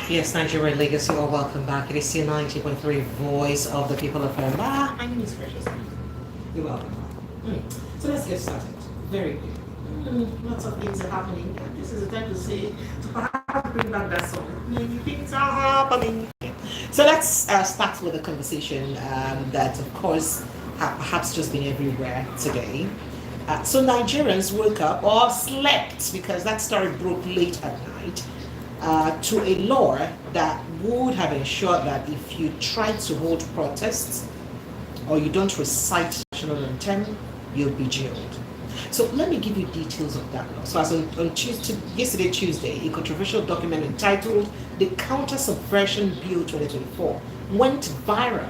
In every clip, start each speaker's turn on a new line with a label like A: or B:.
A: Yes, Nigerian Legacy, or welcome back. It is still 90.3 Voice of the People of Ghana. My name is Precious. You're welcome. So let's get started. Very good. Lots of things are happening. This is the time to say, to perhaps bring back that song. Many things are happening. So let's start with a conversation that, of course, have perhaps just been everywhere today. So Nigerians woke up or slept, because that story broke late at night, to a law that would have ensured that if you try to hold protests or you don't recite national anthem, you'll be jailed. So let me give you details of that law. So as on yesterday, Tuesday, a controversial document entitled the Counter Subversion Bill 2024 went viral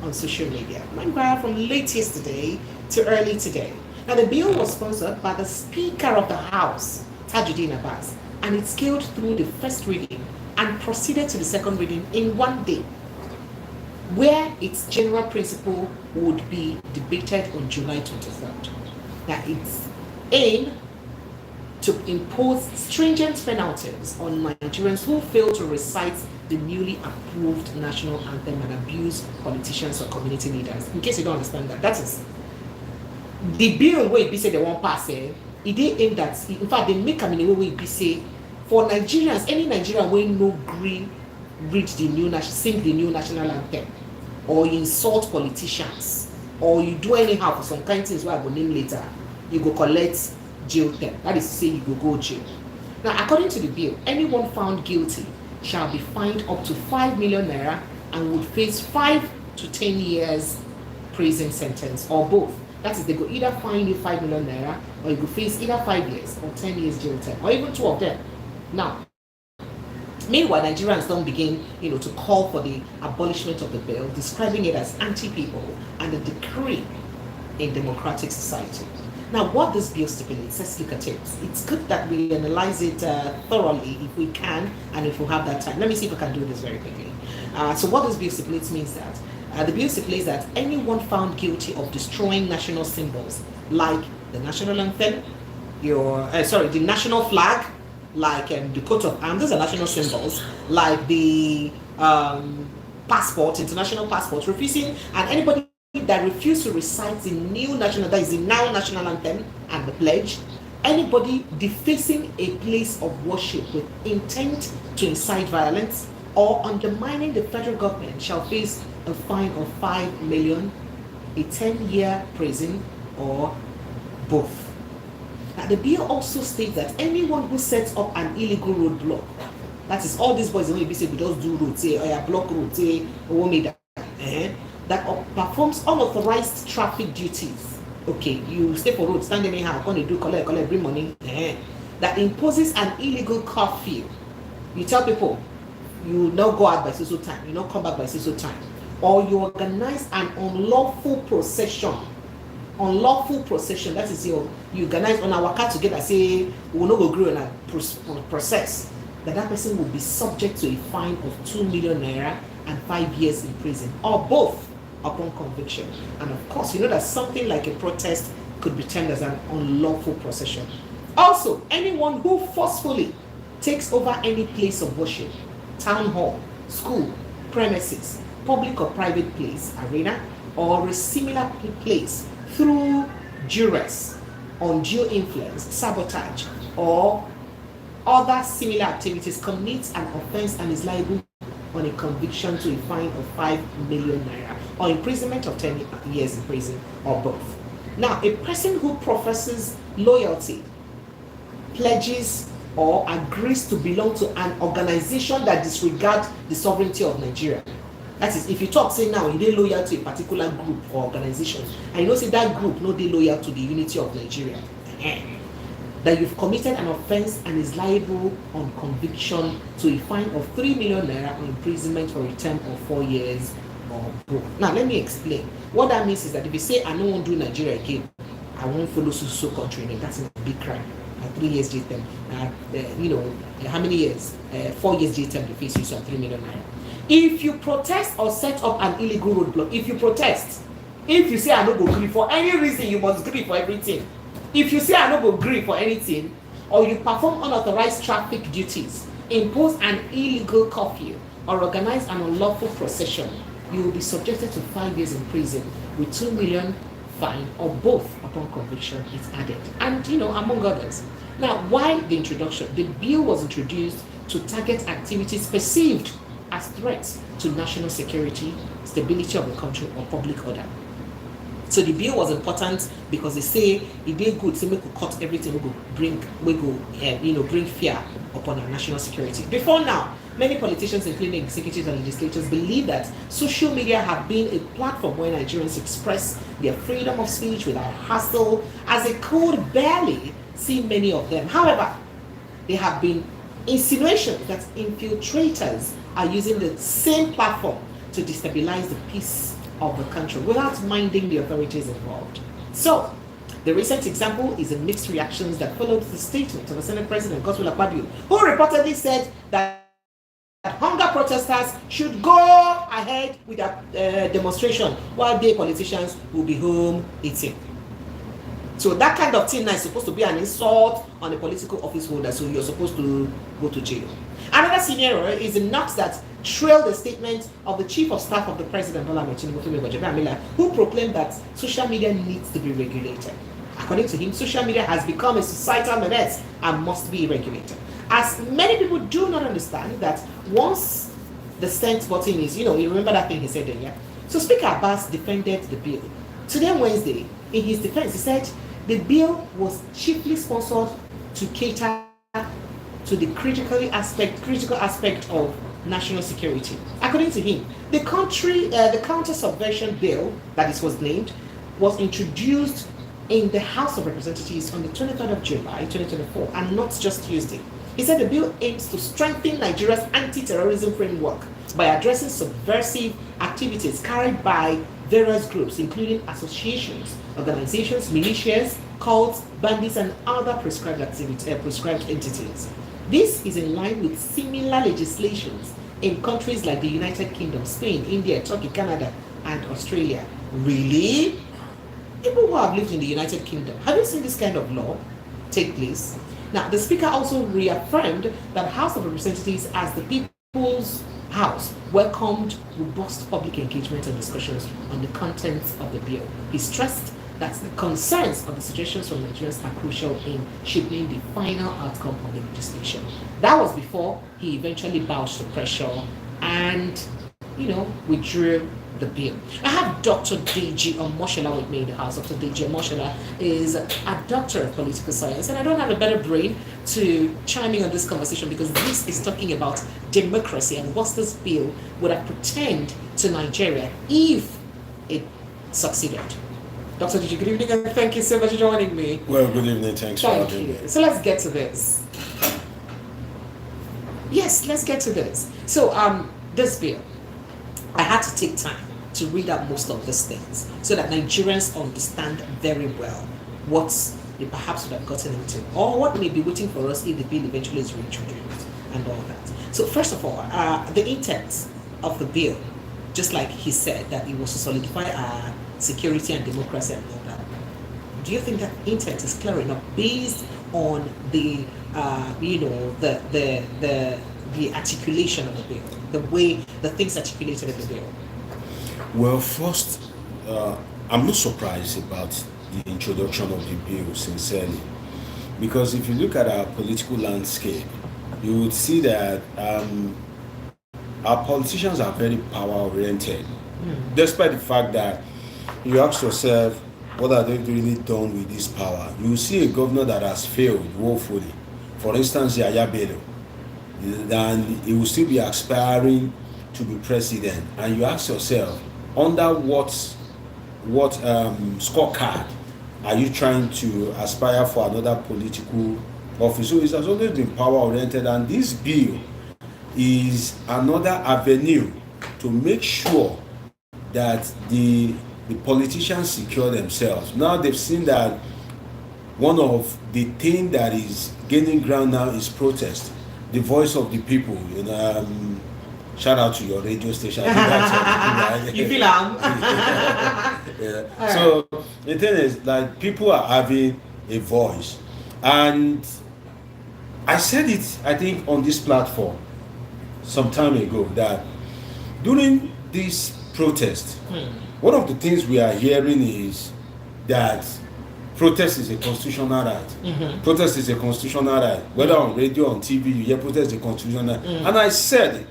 A: on social media. Went viral from late yesterday to early today. Now the bill was sponsored by the Speaker of the House, Tajuddin Abbas, and it scaled through the first reading and proceeded to the second reading in one day, where its general principle would be debated on July 23rd. Now its aim to impose stringent penalties on Nigerians who fail to recite the newly approved national anthem and abuse politicians or community leaders. In case you don't understand that is the bill where it be say they won't pass it. It dey aimed at, in fact, they make a way we be say for Nigerians, any Nigerian will no green read the new sing the new national anthem, or you insult politicians, or you do anyhow for some kind of things where I go name later, you go collect jail term. That is to say, you go jail. Now, according to the bill, anyone found guilty shall be fined up to 5 million naira and would face 5 to 10 years prison sentence, or both. That is, they go either fine you 5 million naira, or you go face either 5 years or 10 years jail term, or even two of them. Now, meanwhile, Nigerians don't begin, to call for the abolishment of the bill, describing it as anti-people and a decree in democratic society. Now, what this bill stipulates, let's look at it. It's good that we analyze it thoroughly if we can, and if we have that time. Let me see if I can do this very quickly. So what this bill stipulates means that the bill stipulates that anyone found guilty of destroying national symbols like the national anthem, the national flag, like the coat of arms, those are national symbols, like the passport, international passport, refusing, and anybody that refused to recite the new national, that is the now national anthem and the pledge, anybody defacing a place of worship with intent to incite violence or undermining the federal government shall face a fine of 5 million, a 10-year prison, or both. Now, the bill also states that anyone who sets up an illegal roadblock, that is, all these boys when we say we just do roads, or block roads, or that performs unauthorized traffic duties. Okay, you stay for road, stand anyhow, when they do collect, bring money, that imposes an illegal curfew. You tell people you not go out by so time, you not come back by so time, or you organize an unlawful procession, that is, you organize on our car together, say we will not go agree on a process, that person will be subject to a fine of 2 million naira and 5 years in prison, or both upon conviction. And of course, you know that something like a protest could be termed as an unlawful procession. Also, anyone who forcefully takes over any place of worship, town hall, school, premises, public or private place, arena, or a similar place through duress, undue influence, sabotage, or other similar activities commits an offense and is liable on a conviction to a fine of 5 million naira or imprisonment of 10 years in prison, or both. Now, a person who professes loyalty, pledges, or agrees to belong to an organization that disregards the sovereignty of Nigeria. That is, if you talk, say now, you dey loyal to a particular group or organization, and you know say that group no dey loyal to the unity of Nigeria, that you've committed an offense and is liable on conviction to a fine of 3 million naira or imprisonment for a term of 4 years or both. Now, let me explain. What that means is that if you say, I don't want to do Nigeria again, I won't follow so country name, that's a big crime. 3 years jail term. How many years? 4 years jail term, the face you saw 3 million naira. If you protest or set up an illegal roadblock, if you protest, if you say I don't go agree for any reason, you must agree for everything. If you say I don't go agree for anything, or you perform unauthorized traffic duties, impose an illegal curfew, or organize an unlawful procession, you will be subjected to 5 years in prison with 2 million fine, or both upon conviction is added. And among others. Now, why the introduction? The bill was introduced to target activities perceived as threats to national security, stability of the country, or public order. So the bill was important because they say it did good, so we could cut everything, bring fear upon our national security. Before now, many politicians, including executives and legislators, believe that social media have been a platform where Nigerians express their freedom of speech without hassle, as they could barely see many of them. However, there have been insinuations that infiltrators are using the same platform to destabilize the peace of the country without minding the authorities involved. So, the recent example is the mixed reactions that followed the statement of the Senate President, Godswill Akpabio, who reportedly said that hunger protesters should go ahead with their demonstration while they politicians will be home eating. So that kind of thing now is supposed to be an insult on a political office holder, so you're supposed to go to jail. Another scenario is the knocks that trailed the statement of the Chief of Staff of the President, who proclaimed that social media needs to be regulated. According to him, social media has become a societal menace and must be regulated. As many people do not understand that once the sent button is, you remember that thing he said earlier? So Speaker Abbas defended the bill. Today, Wednesday, in his defense, he said the bill was chiefly sponsored to cater to the critical aspect of national security. According to him, the counter subversion bill, that is was named, was introduced in the House of Representatives on the 23rd of July 2024, and not just Tuesday. He said the bill aims to strengthen Nigeria's anti-terrorism framework by addressing subversive activities carried by various groups, including associations, organizations, militias, cults, bandits, and other prescribed entities. This is in line with similar legislations in countries like the United Kingdom, Spain, India, Turkey, Canada, and Australia. Really? People who have lived in the United Kingdom, have you seen this kind of law take place? Now, the Speaker also reaffirmed that House of Representatives as the People's House welcomed robust public engagement and discussions on the contents of the bill. He stressed that the concerns of the suggestions from Nigerians are crucial in shaping the final outcome of the legislation. That was before he eventually bowed to pressure and, withdrew the bill. I have Dr. Deji Omoshola with me in the house. Dr. Deji Omoshola is a doctor of political science, and I don't have a better brain to chime in on this conversation because this is talking about democracy and what this bill would have pretend to Nigeria if it succeeded. Dr. Deji, good evening, and thank you so much for joining me.
B: Well, good evening. Thanks for having me.
A: So let's get to this. Yes, let's get to this. So, this bill, I had to take time to read out most of these things so that Nigerians understand very well what they perhaps would have gotten into or what may be waiting for us if the bill eventually is reintroduced and all that. So first of all, the intent of the bill, just like he said, that it was to solidify our security and democracy and all that. Do you think that intent is clear enough based on the the articulation of the bill, the way the things articulated in the bill?
B: Well, first, I'm not surprised about the introduction of the bill, sincerely, because if you look at our political landscape, you would see that our politicians are very power-oriented, despite the fact that you ask yourself, what are they really done with this power? You see a governor that has failed woefully. For instance, Yaya Bello, then he will still be aspiring to be president, and you ask yourself, under what scorecard are you trying to aspire for another political office? So it has always been power oriented, and this bill is another avenue to make sure that the politicians secure themselves. Now they've seen that one of the things that is gaining ground now is protest, the voice of the people. Shout out to your radio station.
A: You feel am?
B: Yeah. So the thing is, like, people are having a voice, and I said it, I think, on this platform some time ago that during this protest, one of the things we are hearing is that protest is a constitutional right. Protest is a constitutional right. Whether on radio, on TV, you hear protest is a constitutional right. And I said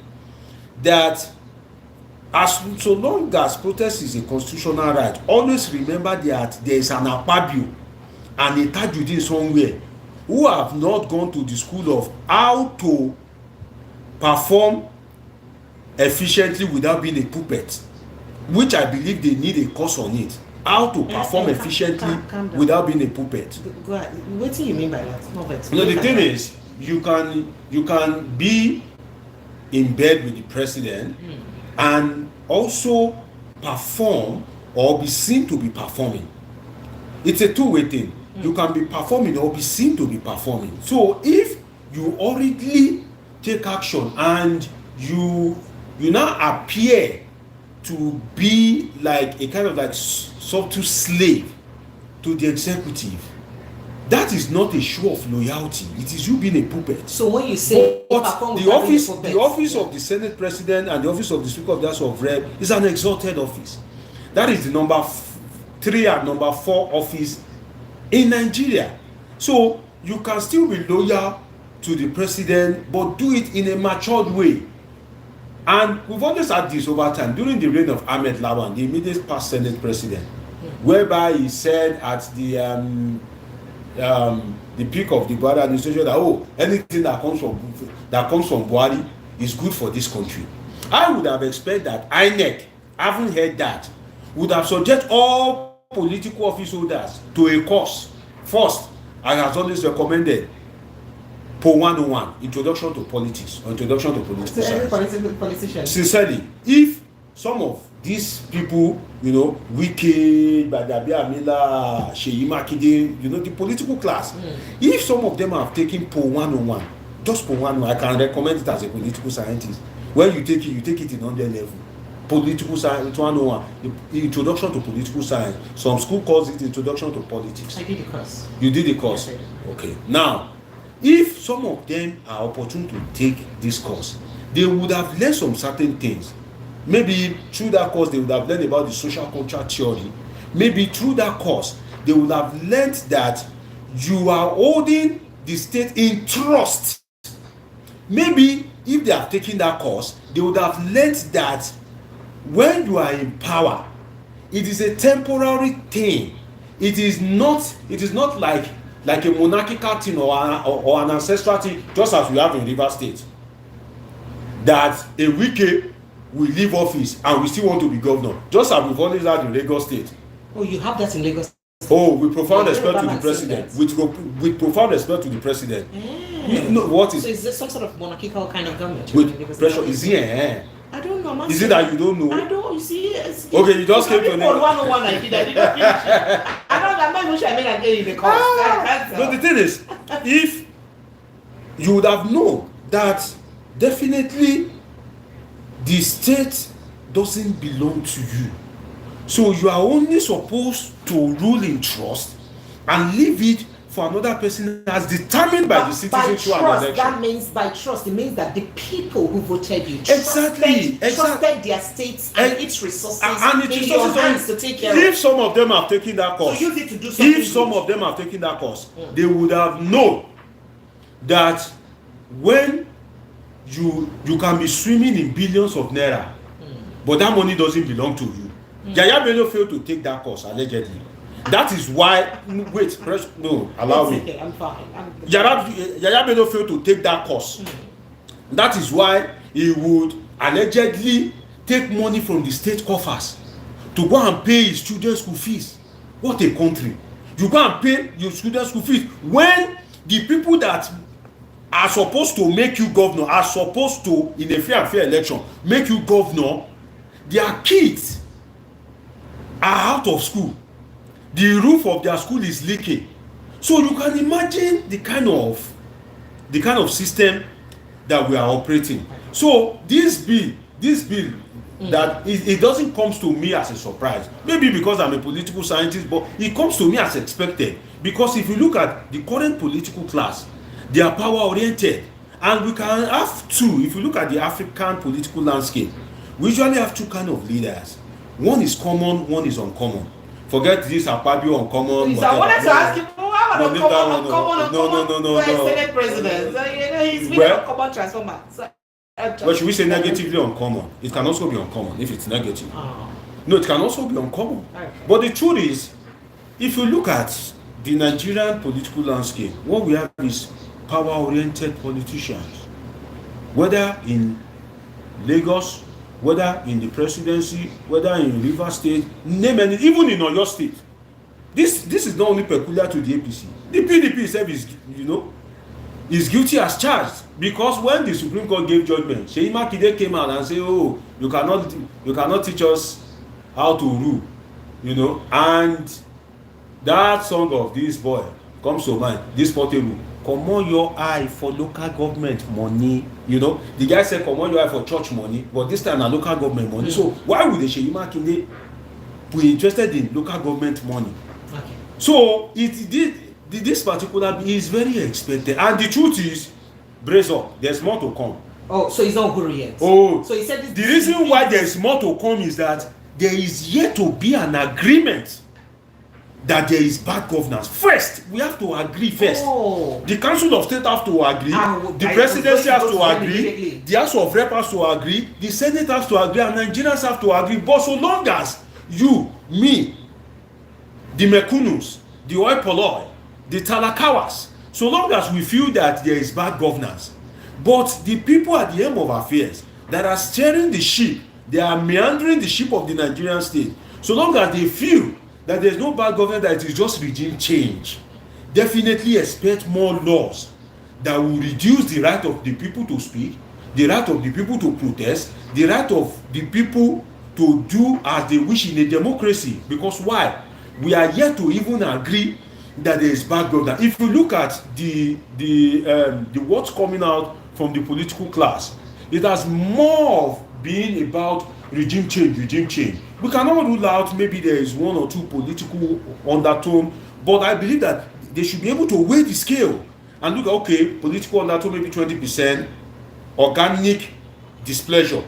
B: that so long as protest is a constitutional right, always remember that there is an Akpabio and a Tajudeen somewhere who have not gone to the school of how to perform efficiently without being a puppet, which I believe they need a course on it. How to perform efficiently without being a puppet.
A: Go ahead. What do you mean by that?
B: No, the thing is, you can be in bed with the president and also perform or be seen to be performing. It's a two-way thing. You can be performing or be seen to be performing. So if you already take action and you now appear to be like a kind of like subtle slave to the executive, that is not a show of loyalty. It is you being a puppet.
A: So when you say
B: the office of the Senate President and the office of the Speaker of the House of Rep is an exalted office. That is the number 3 and number 4 office in Nigeria. So you can still be loyal to the president, but do it in a matured way. And we've always had this over time during the reign of Ahmed Lawan, the immediate past Senate President, whereby he said at the peak of the Buhari administration that anything that comes from Buhari is good for this country. I would have expected that INEC, having heard that, would have subject all political office holders to a course. First, I have always recommended PO 101, Introduction to Politics, or Introduction to Political Science. Sincerely, if some of these people, Wike, Badabi Amila, Sheyi Makinde, the political class, if some of them have taken PO 101, just PO 101, I can recommend it as a political scientist. When you take it in 100 level. Political science 101, the introduction to political science. Some school calls it introduction to politics.
A: I did the course.
B: You did the course?
A: Yes,
B: okay. Now, if some of them are opportune to take this course, they would have learned some certain things. Maybe through that course, they would have learned about the social culture theory. Maybe through that course, they would have learned that you are holding the state in trust. Maybe if they have taken that course, they would have learned that when you are in power, it is a temporary thing. It is not like a monarchical thing or an ancestral thing, just as we have in River State. That a Wike will leave office and we still want to be governor, just as we've always had in Lagos State.
A: Oh, you have that in Lagos?
B: Oh, with profound respect to the president. With profound respect to the president. What is?
A: So is this some sort of monarchical kind of government?
B: With pressure, is he?
A: I don't know.
B: Is it that you don't know?
A: I don't. You see,
B: okay, you just came to know.
A: 101 I did not finish it. I'm not even sure I made an A in the course.
B: No, the thing is, if you would have known that definitely the state doesn't belong to you, so you are only supposed to rule in trust and leave it for another person as determined by the citizens through an election.
A: That means by trust, it means that the people who voted you
B: trusted
A: their states and its resources in your hands to take care of.
B: If some of them have taken that course,
A: so use it to do something
B: if some of them have taken that course, they would have known that when you can be swimming in billions of naira, but that money doesn't belong to you. Yaya Bello failed to take that course allegedly. That is why. Allow me.
A: Okay, I'm fine.
B: Yaya Bello failed to take that course. That is why he would allegedly take money from the state coffers to go and pay his children's school fees. What a country! You go and pay your students' school fees when the people that are supposed to make you governor are supposed to, in a fair election, make you governor. Their kids are out of school. The roof of their school is leaking. So you can imagine the kind of system that we are operating. So this bill that it doesn't come to me as a surprise. Maybe because I'm a political scientist, but it comes to me as expected. Because if you look at the current political class, They are power oriented. And we can have two. If you look at the African political landscape, we usually have two kind of leaders. One is common, one is uncommon. Forget this Akpabio uncommon.
A: I wanted to ask you, how about uncommon
B: no.
A: Senate president? He's been a common transformer.
B: But should we say negatively uncommon? It can also be uncommon if it's negative.
A: Oh.
B: No, it can also be uncommon.
A: Okay.
B: But the truth is, if you look at the Nigerian political landscape, what we have is power-oriented politicians. Whether in Lagos, whether in the presidency, whether in Rivers State, name any, even in Oyo State. This is not only peculiar to the APC. The PDP itself is guilty as charged, because when the Supreme Court gave judgment, Seyi Makinde came out and said, "Oh, you cannot teach us how to rule," and that song of this boy comes to mind. This Portable, comot your eye for local government money. The guy said comot your eye for church money, but this time na local government money. So why would the Seyi Makinde be interested in local government money?
A: Okay.
B: So this particular is very expected, and the truth is, brace up, there's more to come.
A: Oh, so he's not Guru yet.
B: Oh,
A: so he said this.
B: The reason why there's more to come is that there is yet to be an agreement that there is bad governance. First, we have to agree first.
A: Oh.
B: The Council of State have to agree, the Presidency has to agree, the House of Rep has to agree, the Senate has to agree, and Nigerians have to agree. But so long as you, me, the Mekunus, the Oi Polloi, the Talakawas, so long as we feel that there is bad governance, but the people at the helm of affairs that are steering the ship, they are meandering the ship of the Nigerian state, so long as they feel that there is no bad governance, that it is just regime change, definitely expect more laws that will reduce the right of the people to speak, the right of the people to protest, the right of the people to do as they wish in a democracy. Because why? We are yet to even agree that there is bad governance. If you look at the what's coming out from the political class, it has more of being about regime change. We cannot rule out maybe there is one or two political undertone, but I believe that they should be able to weigh the scale and look at, okay, political undertone maybe 20%, organic displeasure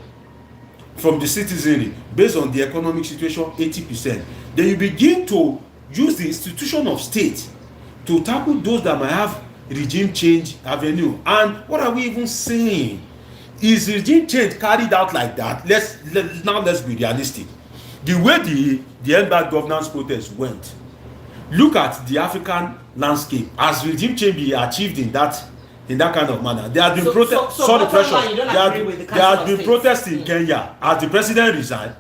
B: from the citizenry based on the economic situation 80%. Then you begin to use the institution of state to tackle those that might have regime change avenue. And what are we even saying? Is regime change carried out like that? Let's be realistic. The way the End Bad Governance protest went, look at the African landscape. As regime change be achieved in that kind of manner, there have been protests. There have been protests in Kenya as the president resigned.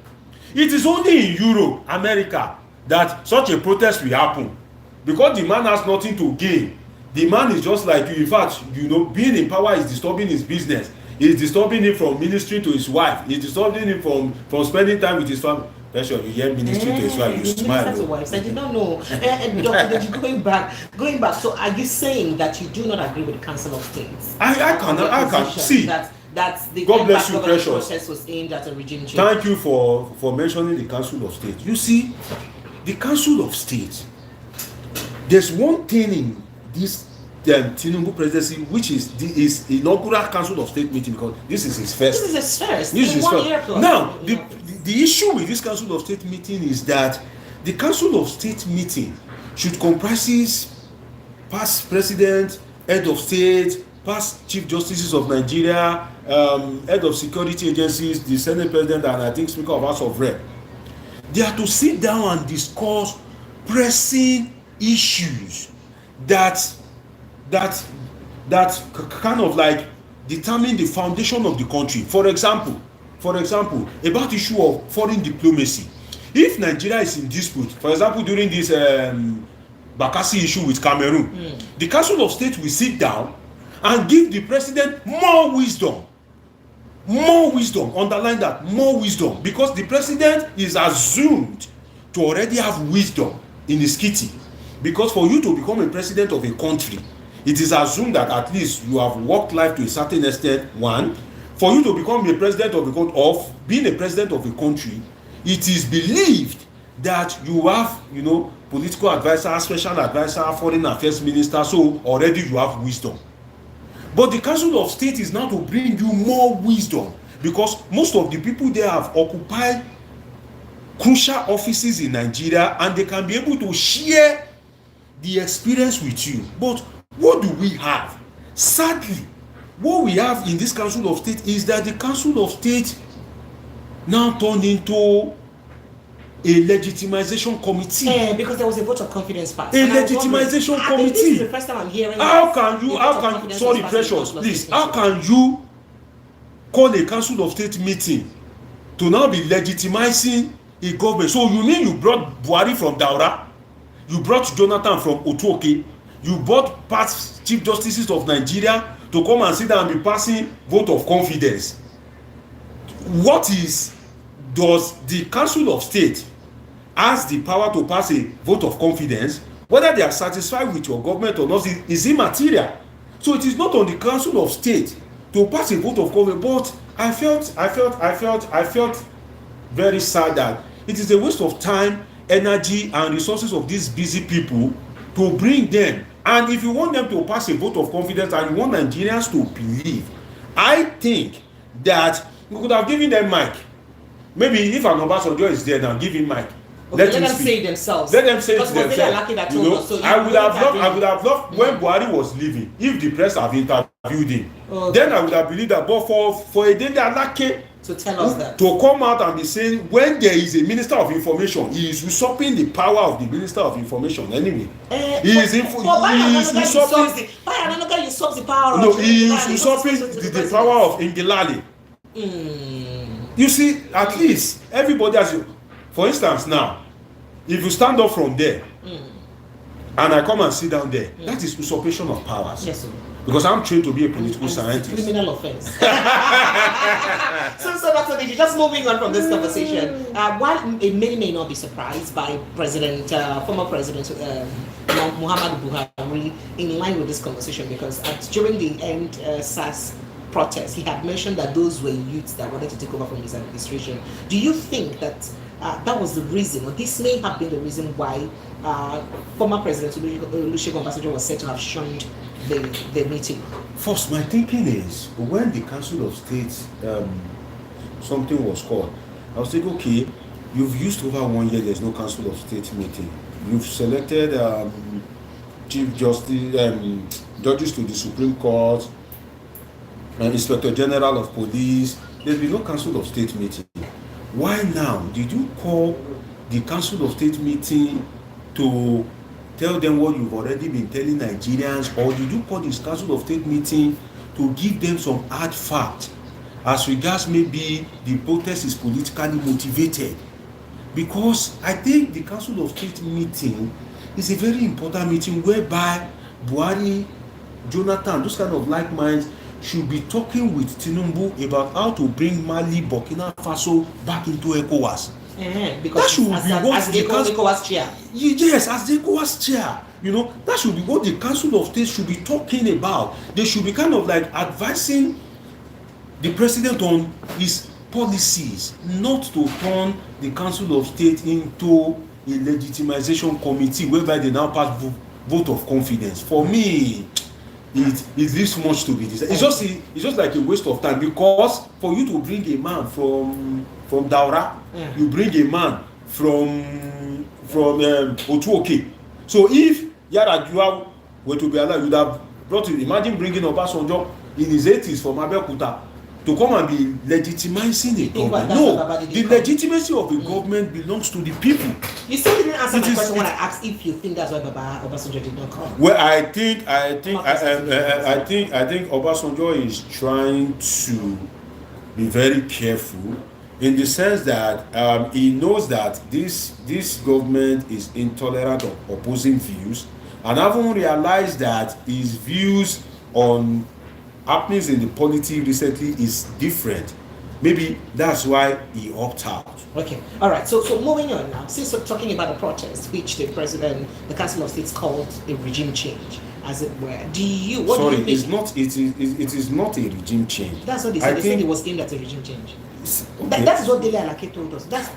B: It is only in Europe, America, that such a protest will happen, because the man has nothing to gain. The man is just like you. In fact, being in power is disturbing his business. It's disturbing him from ministry to his wife. It's disturbing him from spending time with his family. That's why you hear ministry to his wife, you smile.
A: To wives. I did not know. Dr. going back. So are you saying that you do not agree with the Council of States?
B: I can see.
A: That the
B: God bless you, precious.
A: Process was aimed at a regime change.
B: Thank you for mentioning the Council of State. You see, the Council of State, there's one thing in this Tinubu presidency, which is his inaugural Council of State meeting, because this is his first.
A: This is his first.
B: Now, the issue with this Council of State meeting is that the Council of State meeting should comprise past president, head of state, past chief justices of Nigeria, head of security agencies, the Senate president, and I think Speaker of House of Rep. They are to sit down and discuss pressing issues that kind of like determine the foundation of the country. For example, about issue of foreign diplomacy. If Nigeria is in dispute, for example, during this Bakassi issue with Cameroon, the Council of State will sit down and give the president more wisdom, underline that, more wisdom, because the president is assumed to already have wisdom in his kitty. Because for you to become a president of a country, it is assumed that at least you have worked life to a certain extent. One, for you to become a president of a country, of being a president of a country, it is believed that you have, political advisor, special advisor, foreign affairs minister, so already you have wisdom. But the Council of State is now to bring you more wisdom, because most of the people there have occupied crucial offices in Nigeria, and they can be able to share the experience with you. But what do we have? Sadly, what we have in this Council of State is that the Council of State now turned into a legitimization committee.
A: Because there was a vote of confidence passed.
B: A legitimization committee.
A: This is the first time I'm hearing.
B: How can sorry, Precious, please, how can you call a Council of State meeting to now be legitimizing a government? So you mean you brought Buhari from Daura, you brought Jonathan from Otuoke, you brought past chief justices of Nigeria to come and sit down and be passing vote of confidence? Does the Council of State has the power to pass a vote of confidence? Whether they are satisfied with your government or not is immaterial. So it is not on the Council of State to pass a vote of confidence. But I felt very sad that it is a waste of time, energy, and resources of these busy people to bring them. And if you want them to pass a vote of confidence and you want Nigerians to believe, I think that we could have given them mic. Maybe if an Obasanjo is there now, give him mic.
A: Okay, let them say it themselves.
B: Let them say it themselves.
A: You know, so
B: I would have loved when Buhari was leaving, if the press have interviewed him.
A: Okay.
B: Then I would have believed that. But for a day that Alake
A: to tell us that,
B: to come out and be saying when there is a minister of information, he is usurping the power of the minister of information anyway.
A: He is usurping
B: the power of Ingilali. You see, at least everybody has. For instance, now, if you stand up from there and I come and sit down there, that is usurpation of powers.
A: Yes, sir.
B: Because I'm trained to be a political scientist.
A: Criminal offense. so Dr. Deji, just moving on from this conversation, while many may not be surprised by former President Muhammadu Buhari in line with this conversation, because during the end SARS protest, he had mentioned that those were youths that wanted to take over from his administration. Do you think that that was the reason, or this may have been the reason why former President Olusegun Obasanjo was said to have shunned the meeting?
B: First, my thinking is, when the Council of State something was called, I was thinking, okay, you've used over 1 year, there's no Council of State meeting. You've selected Chief Justice, judges to the Supreme Court, Inspector General of Police. There's been no Council of State meeting. Why now did you call the Council of State meeting to tell them what you've already been telling Nigerians, or did you call this Council of State meeting to give them some hard fact as regards maybe the protest is politically motivated? Because I think the Council of State meeting is a very important meeting whereby Buhari, Jonathan, those kind of like minds should be talking with Tinubu about how to bring Mali, Burkina Faso back into ECOWAS.
A: Because that should be what the ECOWAS chair.
B: Yes, as the ECOWAS chair. You know, that should be what the Council of State should be talking about. They should be kind of like advising the president on his policies, not to turn the Council of State into a legitimization committee whereby they now pass vote of confidence. For me, it leaves much to be desired. It's just like a waste of time, because for you to bring a man from Daura, you bring a man from Otuoke. So if Yaradua were to be alive, you would have brought him. Imagine bringing Obasanjo in his 80s from Abeokuta to come and be legitimizing a government. No, the legitimacy of a government belongs to the people.
A: You still didn't answer my question when I asked if you think that's why Baba Obasanjo did not come.
B: Well, I think Obasanjo is trying to be very careful, in the sense that he knows that this government is intolerant of opposing views, and haven't realized that his views on happenings in the polity recently is different. Maybe that's why he opted out.
A: Okay, all right. So moving on now, since we're talking about the protest, which the Council of States called a regime change, as it were. Do you? What do you think?
B: It's not. It is not a regime change.
A: That's what they said. They said it was aimed at a regime change. Okay. That is what Dele Alake told us. That's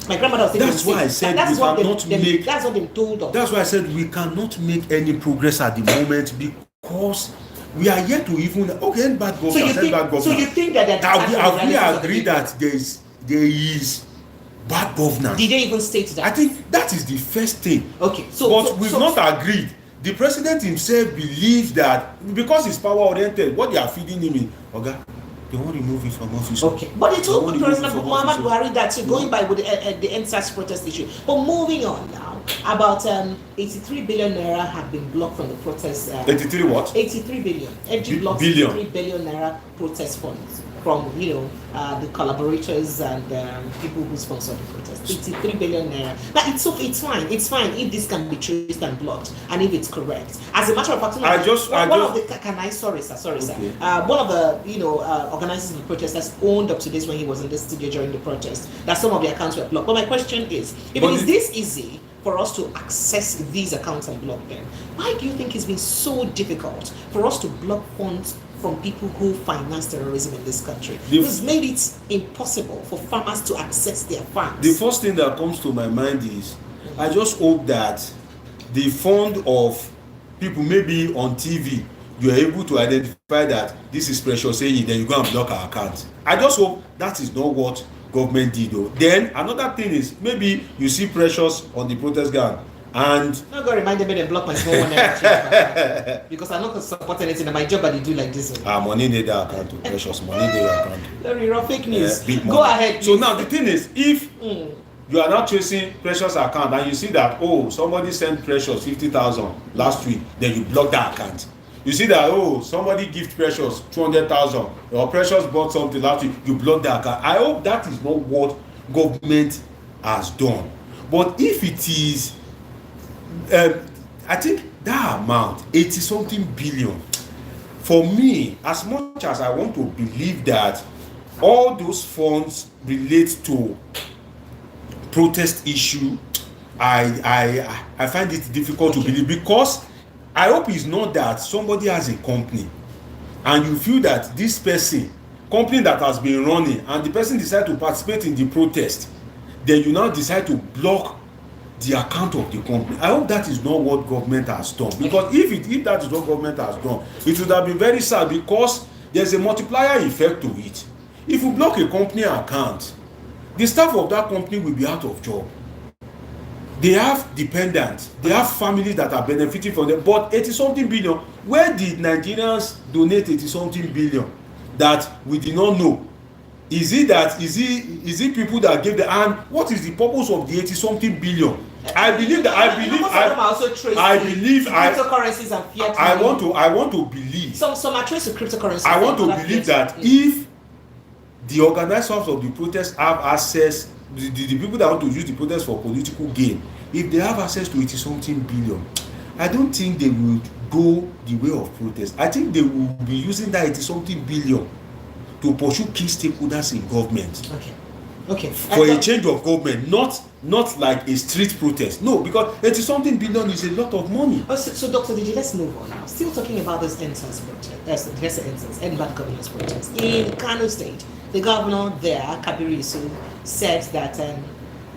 A: my grandmother was saying.
B: That's why I said
A: that's
B: we cannot make.
A: That's what they told us.
B: That's why I said we cannot make any progress at the moment, because we are yet to even end bad governance.
A: So you think that
B: have we agreed that there is bad governance?
A: Did they even state that?
B: I think that is the first thing.
A: Okay,
B: we've not agreed. The president himself believes that because he's power oriented, what they are feeding him in, okay, they won't remove it from office.
A: Okay, but he told President Muhammad Buhari that going by with the NSAS protest issue. But moving on now, about 83 billion naira have been blocked from the protest.
B: 83 what?
A: 83 billion. FG blocks 83 billion naira protest funds from the collaborators and people who sponsor the protest. 83 billion naira. Now it's fine. It's fine if this can be traced and blocked, and if it's correct. As a matter of fact, sorry sir. One of the organizers of the protesters owned up to this when he was in the studio during the protest that some of the accounts were blocked. But my question is, if it is this easy for us to access these accounts and block them, why do you think it's been so difficult for us to block funds from people who finance terrorism in this country? It's made it impossible for farmers to access their funds.
B: The first thing that comes to my mind is, I just hope that the fund of people maybe on TV, you are able to identify that this is Precious saying, then you go and block our account. I just hope that is not what government did though. Then another thing is, maybe you see Precious on the protest ground and
A: I'm not gonna remind them to block my small one because I'm not gonna support anything. My job, but they do like this.
B: Money in their account to Precious, money in their account.
A: Very rough fake news. Go ahead. Please.
B: So now the thing is, if you are not tracing Precious account and you see that somebody sent Precious 50,000 last week, then you block that account. You see that somebody gift Precious 200,000 or Precious bought something last week, you block that account. I hope that is not what government has done. But if it is, I think that amount 80-something billion, for me, as much as I want to believe that all those funds relate to protest issue, I find it difficult to believe, because I hope it's not that somebody has a company and you feel that this company that has been running, and the person decide to participate in the protest, then you now decide to block the account of the company. I hope that is not what government has done, because if that is what government has done, it would have been very sad, because there's a multiplier effect to it. If you block a company account, the staff of that company will be out of job. They have dependents, they have families that are benefiting from them. But 80-something billion, where did Nigerians donate 80-something billion that we did not know? Is it people that gave the, and what is the purpose of the 80-something billion? I believe
A: cryptocurrencies and fiat money.
B: I want to believe.
A: Some are traced to cryptocurrencies.
B: I want to believe that if the organizers of the protest have access, the people that want to use the protest for political gain, if they have access to 80-something billion, I don't think they would go the way of protest. I think they will be using that 80-something billion to pursue key stakeholders in government.
A: Okay.
B: For a change of government, not like a street protest. No, because 80-something billion is a lot of money.
A: So Dr. Diji, let's move on now. Still talking about this NSAS protest, end bad governance protest. In Kano State, the governor there, Kabir Yusuf, said that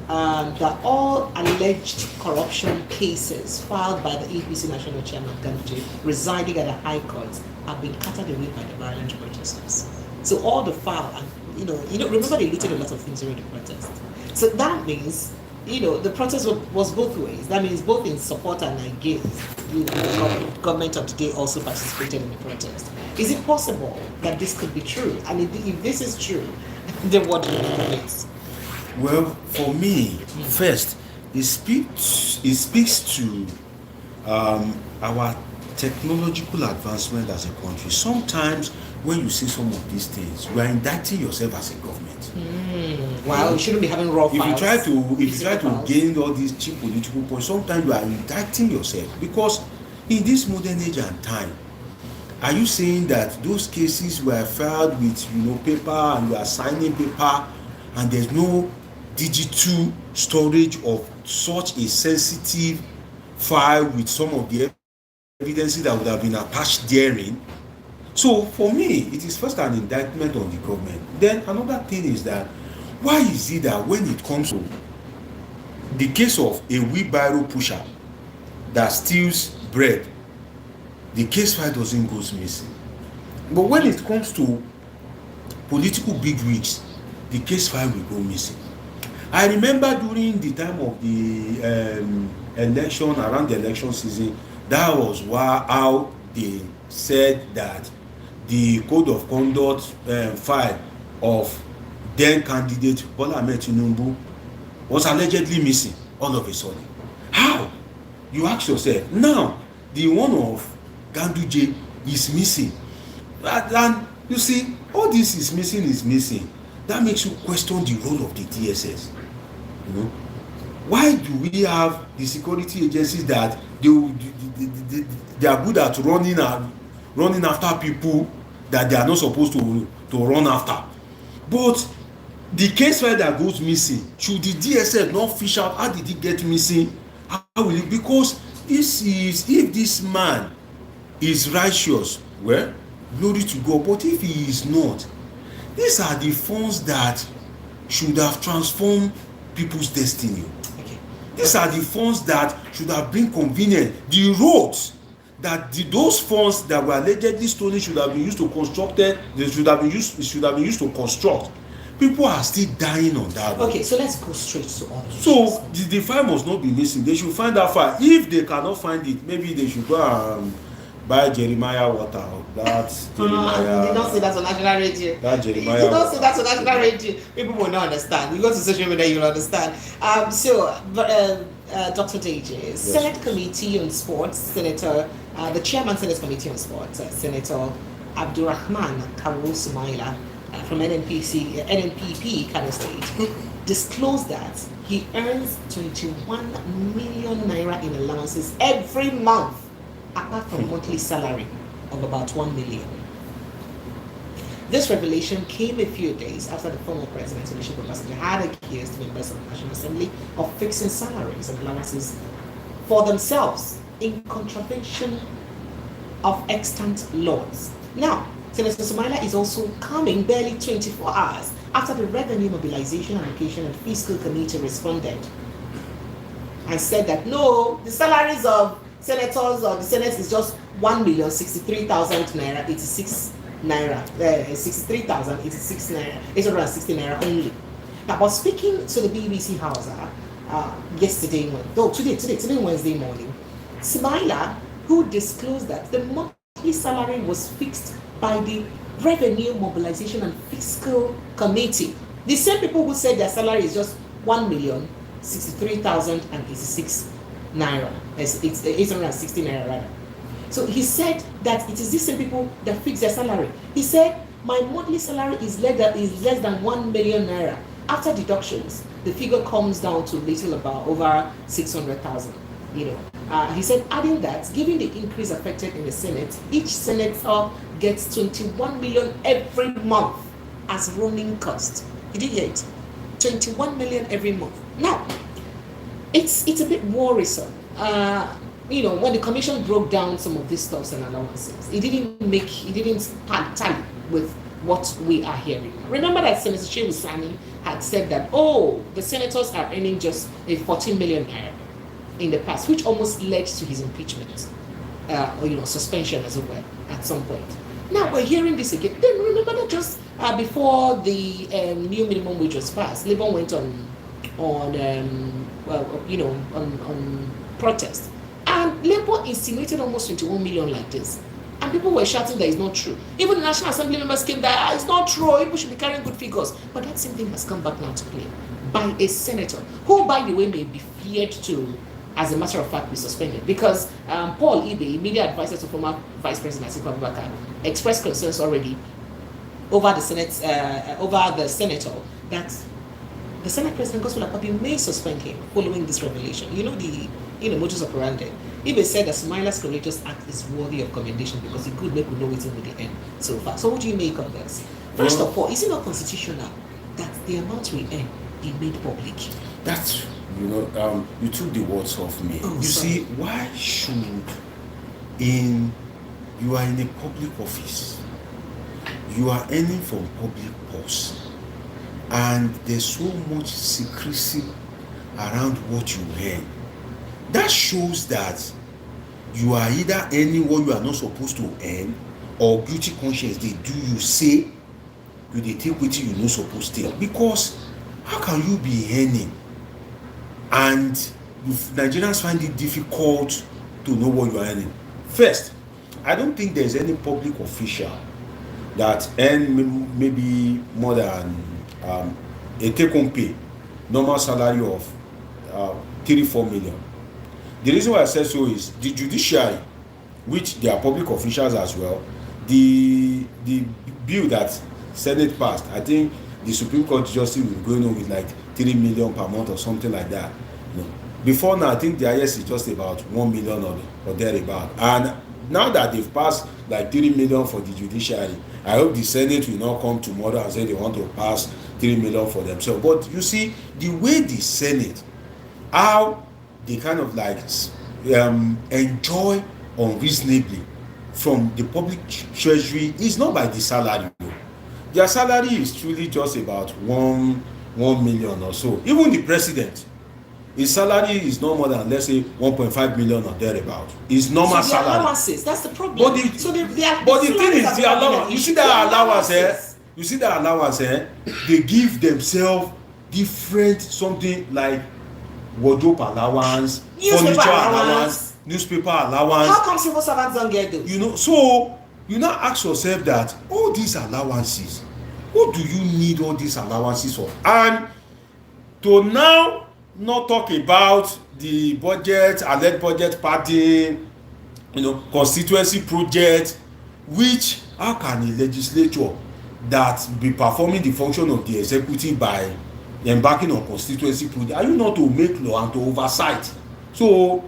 A: all alleged corruption cases filed by the APC National Chairman Gandhi residing at the High Court have been carted away by the violent protesters. So all the file, and remember they looted a lot of things during the protest. So that means, the protest was both ways. That means both in support and against. The government of today also participated in the protest. Is it possible that this could be true? And if this is true, then what do you think?
B: Well, for me, first, it speaks to our technological advancement as a country. Sometimes when you see some of these things, you are indicting yourself as a government.
A: Wow, you shouldn't be having raw files.
B: If you try to gain all these cheap political points, sometimes you are indicting yourself, because in this modern age and time, are you saying that those cases were filed with paper, and you are signing paper, and there's no digital storage of such a sensitive file with some of the evidences that would have been attached therein? So for me, it is first an indictment on the government. Then another thing is that, why is it that when it comes to the case of a wheelbarrow pusher that steals bread, the case file doesn't go missing. But when it comes to political bigwigs, the case file will go missing. I remember during the time of the election, around the election season, that was how they said that the code of conduct file of then candidate Bola Ahmed Tinubu was allegedly missing all of a sudden. How? You ask yourself. Now, the one of Ganduje is missing. And you see, all this is missing. That makes you question the role of the DSS. You know, why do we have the security agencies that they are good at running after people that they are not supposed to run after? But the case file that goes missing, should the DSS not fish out how did it get missing? How will it? Because if this man is righteous, well, glory to God. But if he is not, these are the funds that should have transformed people's destiny.
A: Okay.
B: These are the funds that should have been convenient. The roads that those funds that were allegedly stolen should have been used to construct. They should have been used to construct. People are still dying on that road.
A: Okay, so let's go straight to all.
B: So the file must not be missing. They should find that file. If they cannot find it, maybe they should go and buy Jeremiah water. That Jeremiah.
A: You did not say that on national radio.
B: That Jeremiah.
A: You did not say that on national radio. People will not understand. You go to social media, you'll understand. Dr. Deji, yes. Senate Committee on Sports, Senator, the Chairman Senate Committee on Sports, Senator Abdurrahman Karu Sumaila from NNPP Kano State, disclosed that he earns 21 million naira in allowances every month, apart from monthly salary of about 1 million. This revelation came a few days after the former president Olusegun Obasanjo had accused members of the National Assembly of fixing salaries and allowances for themselves in contravention of extant laws. Now, Senator Sumaila is also coming barely 24 hours after the Revenue Mobilization, Allocation and Fiscal Committee responded and said that no, the salaries of senators or the Senate is just 1,063,000 naira, 86 naira, 63,086 naira, 860 naira only. Now, but speaking to the BBC House yesterday, today Wednesday morning, Sumaila, who disclosed that the monthly salary was fixed by the Revenue Mobilization and Fiscal Committee, the same people who said their salary is just 1,063,086 naira, it's 860 naira rather. So he said that it is these same people that fix their salary. He said, my monthly salary is less than 1 million naira. After deductions, the figure comes down to little about over 600,000. He said, adding that, given the increase affected in the Senate, each senator gets 21 million every month as running cost. Did you hear it? 21 million every month. Now, it's a bit worrisome. When the commission broke down some of these stuffs and allowances, it didn't tally with what we are hearing. Remember that Senator Shehu Sani had said that, the senators are earning just a 14 million naira in the past, which almost led to his impeachment, suspension as well at some point. Now we're hearing this again. Then remember that just before the new minimum wage was passed, Labour went on protest, and Labour insinuated almost 21 million like this, and people were shouting that it's not true. Even the National Assembly members came that it's not true. People should be carrying good figures, but that same thing has come back now to play by a senator who, by the way, may be feared to, as a matter of fact, be suspended because Paul Ibe, immediate advisor to former Vice President Atiku Abubakar, expressed concerns already over the senator that the Senate President Godswill Akpabio may suspend him following this revelation. The modus operandi. Ibe said that Sumaila's courageous act is worthy of commendation because it could make we know it in the end so far. So what do you make of this? First of all, is it not constitutional that the amount we earn be made public?
B: That's you took the words off me. See, why should you are in a public office, you are earning from public purse, and there's so much secrecy around what you earn? That shows that you are either earning what you are not supposed to earn, or guilty conscience dey do you say you dey take wetin you no suppose take. Because how can you be earning and Nigerians find it difficult to know what you are earning? First, I don't think there is any public official that earn maybe more than a take-home pay normal salary of 3-4 million. The reason why I say so is the judiciary, which they are public officials as well. The bill that Senate passed, I think the Supreme Court justice will be going on with like 3 million per month or something like that. You know, before now, I think the highest is just about 1 million or thereabout. And now that they've passed like 3 million for the judiciary, I hope the Senate will not come tomorrow and say they want to pass 3 million for themselves. But you see, the way the Senate, how they kind of like enjoy unreasonably from the public treasury is not by the salary. Their salary is truly just about 1 million or so. Even the president, his salary is no more than, let's say, 1.5 million or thereabout. His normal
A: so
B: salary.
A: Allowances, that's the problem.
B: But the thing is, the allowance. You see that allowance, You see that allowance, They give themselves different something like wardrobe allowance, furniture allowance, newspaper allowance.
A: How come civil servants don't get those?
B: You know, so you now ask yourself that all these allowances, what do you need all these allowances for? And to now not talk about the budget, alleged budget party, you know, constituency project, which how can a legislature that be performing the function of the executive by embarking on constituency project, are you not to make law and to oversight? So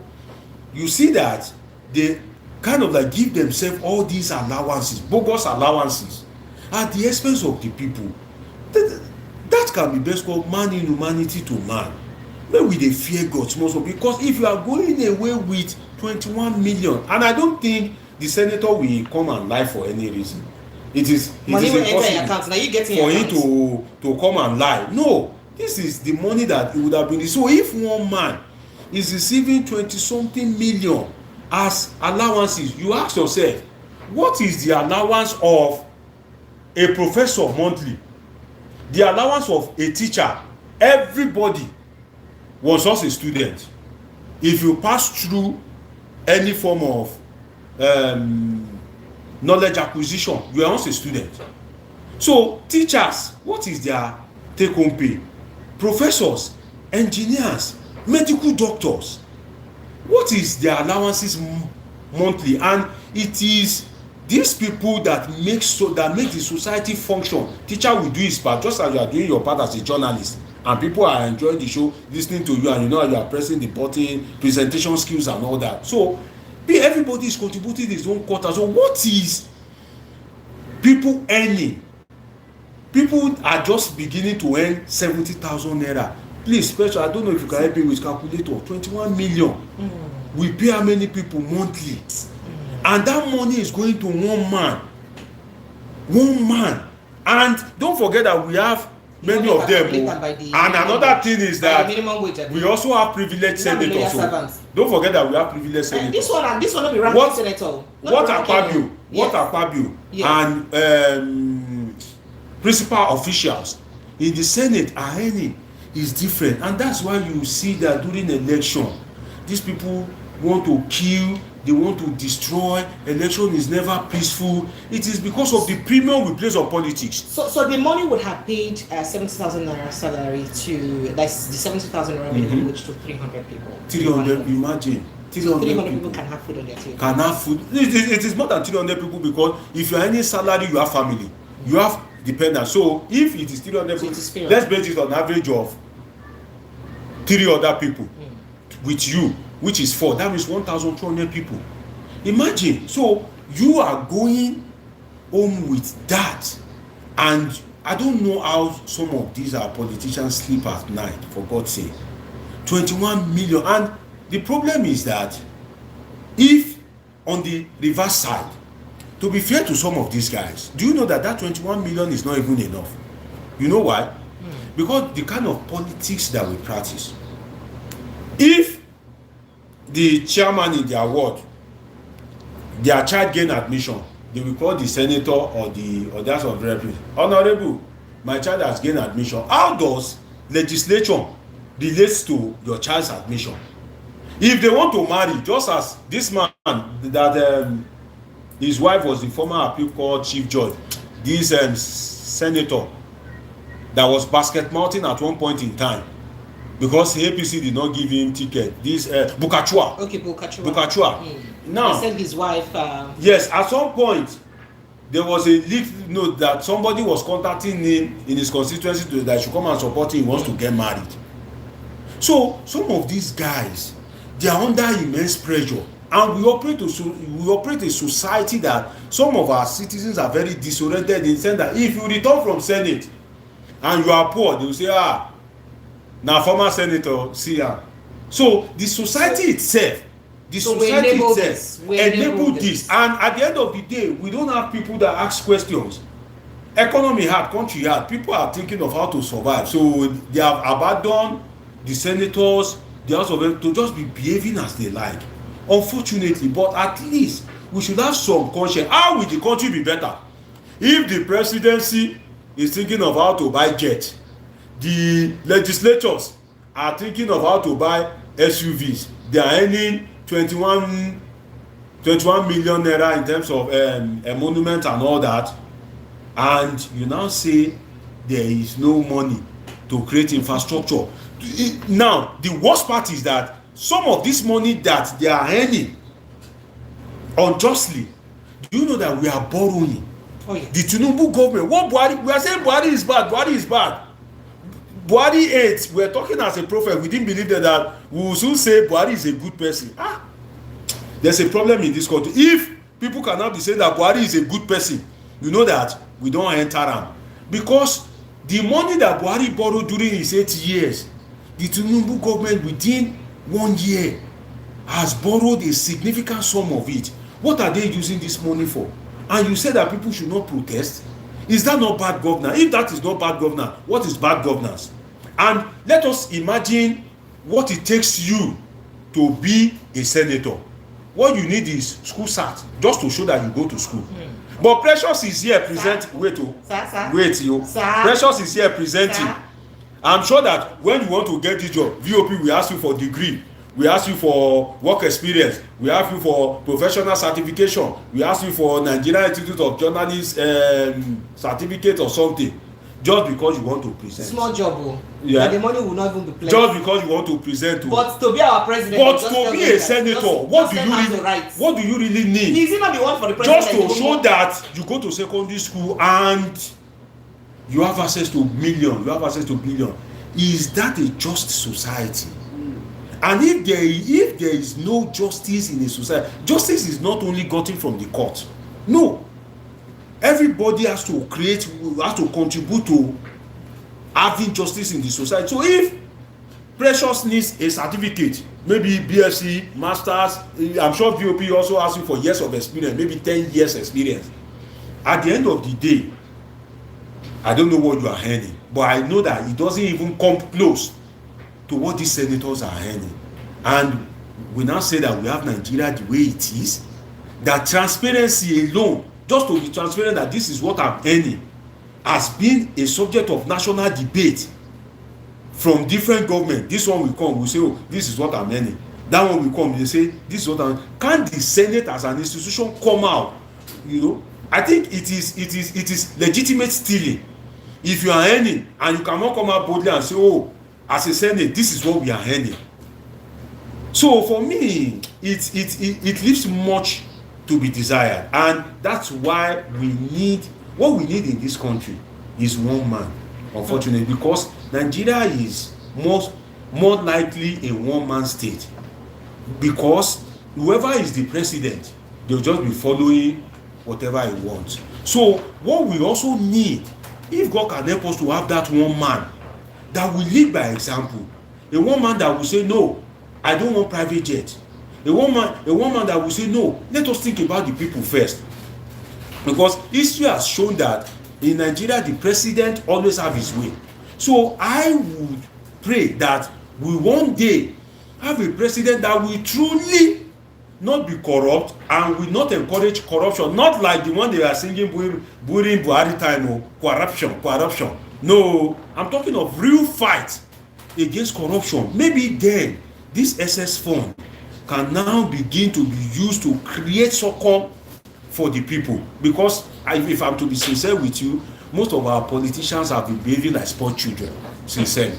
B: you see that they kind of like give themselves all these allowances, bogus allowances, at the expense of the people. That can be best called man inhumanity to man. Maybe we dey fear God small small, because if you are going away with 21 million, and I don't think the senator will come and lie for any reason. It is impossible for him to come and lie. No, this is the money that it would have been. So if one man is receiving 20-something million as allowances, you ask yourself, what is the allowance of a professor monthly? The allowance of a teacher? Everybody was just a student. If you pass through any form of knowledge acquisition, you are also a student. So teachers, what is their take-home pay? Professors, engineers, medical doctors, what is their allowances monthly? And it is these people that make the society function. Teacher will do his part, just as you are doing your part as a journalist, and people are enjoying the show, listening to you, and you know you are pressing the button, presentation skills and all that. So everybody is contributing his own quota. So what is people earning? People are just beginning to earn 70,000 naira. Please, special, I don't know if you can help me with calculator. 21 million. We pay how many people monthly? And that money is going to one man. And don't forget that we have many of them. And another thing is that we also have privileged senators. Don't forget that we have privileged senators.
A: This one will be ranking senator.
B: What Akpabio and principal officials in the Senate are earning is different. And that's why you see that during election, these people want to kill, they want to destroy. Election is never peaceful. It is because of the premium we place on politics. So
A: the money would have paid 70,000 naira salary to, that's the 70,000 naira which to 300 people.
B: 300, imagine.
A: 300 people can have food on their table.
B: Can have food. It is more than 300 people, because if you are any salary, you have family, you have dependents. So if it is 300 people, let's base it on average of 3 other people with you, which is 4. That means 1,200 people. Imagine. So you are going home with that, and I don't know how some of these our politicians sleep at night, for God's sake. 21 million. And the problem is that if on the reverse side, to be fair to some of these guys, do you know that 21 million is not even enough? You know why? Because the kind of politics that we practice. If the chairman in their ward their child gain admission, they will call the senator or the House of Representatives. Honorable, my child has gained admission. How does legislation relates to your child's admission? If they want to marry, just as this man that his wife was the former appeal court chief judge, this senator that was basket mounting at one point in time because the APC did not give him ticket. This Bukachua.
A: Okay, Bukachua.
B: Bukachua. Now,
A: he said his wife.
B: Yes, at some point there was a leaked note that somebody was contacting him in his constituency that he should come and support him. He wants to get married. So some of these guys, they are under immense pressure, and we operate a society that some of our citizens are very disoriented in the sense that if you return from Senate and you are poor, they will say, now former senator, see ya. So the society itself, enable this, and at the end of the day, we don't have people that ask questions. Economy hard, country hard, people are thinking of how to survive, so they have abandoned the senators, the House of Representatives, to just be behaving as they like, unfortunately. But at least we should have some conscience. How will the country be better if the presidency is thinking of how to buy jet, the legislators are thinking of how to buy SUVs, they are earning 21 million naira in terms of a monument and all that, and you now say there is no money to create infrastructure. Now the worst part is that some of this money that they are earning unjustly, do you know that we are borrowing? Oh, yeah. The Tinubu government, what Buhari, we are saying Buhari is bad, Buhari is bad. Buhari hates, we are talking as a prophet, we didn't believe that we will soon say Buhari is a good person. There's a problem in this country. If people cannot be saying that Buhari is a good person, you know that we don't enter am, because the money that Buhari borrowed during his 8 years, the Tinubu government within 1 year has borrowed a significant sum of it. What are they using this money for? And you say that people should not protest? Is that not bad governance? If that is not bad governance, what is bad governance? And let us imagine what it takes you to be a senator. What you need is school cert, just to show that you go to school. But Precious is here presenting. Precious is here presenting. I'm sure that when you want to get this job, VOP will ask you for degree, we ask you for work experience, we ask you for professional certification, we ask you for Nigerian Institute of Journalists certificate or something, just because you want to present.
A: Small job,
B: yeah.
A: And the money will not even be plenty.
B: Just because you want to present.
A: But to be our president,
B: but to be a senator, what do you really need?
A: He's even the one for the president.
B: Just to show that you go to secondary school and you have access to millions, you have access to billions. Is that a just society? And if there is no justice in a society, justice is not only gotten from the court. No. Everybody has to contribute to having justice in the society. So if Precious needs a certificate, maybe BSc, Masters, I'm sure VOP also asks you for years of experience, maybe 10 years experience. At the end of the day, I don't know what you are earning, but I know that it doesn't even come close to what these senators are earning. And we now say that we have Nigeria the way it is, that transparency alone, just to be transparent that this is what I'm earning, has been a subject of national debate from different governments. This one will come, will say, oh, this is what I'm earning. That one will come, they say, this is what I'm. Can the Senate as an institution come out? You know, I think it is legitimate stealing. If you are earning and you cannot come out boldly and say, oh, as a Senate, this is what we are earning. So for me, it leaves much to be desired, and that's why what we need in this country is one man, unfortunately, because Nigeria is more likely a one-man state, because whoever is the president, they'll just be following whatever he wants. So what we also need, if God can help us to have that one man that will lead by example, a one man that will say, no, I don't want private jet. A one man that will say, no, let us think about the people first. Because history has shown that in Nigeria, the president always have his way. So I would pray that we one day have a president that will truly not be corrupt and will not encourage corruption. Not like the one they are singing during Buhari time, oh, corruption. No, I'm talking of real fight against corruption. Maybe then this SS fund can now begin to be used to create succor for the people. Because if I'm to be sincere with you, most of our politicians have been behaving like spoiled children, sincerely.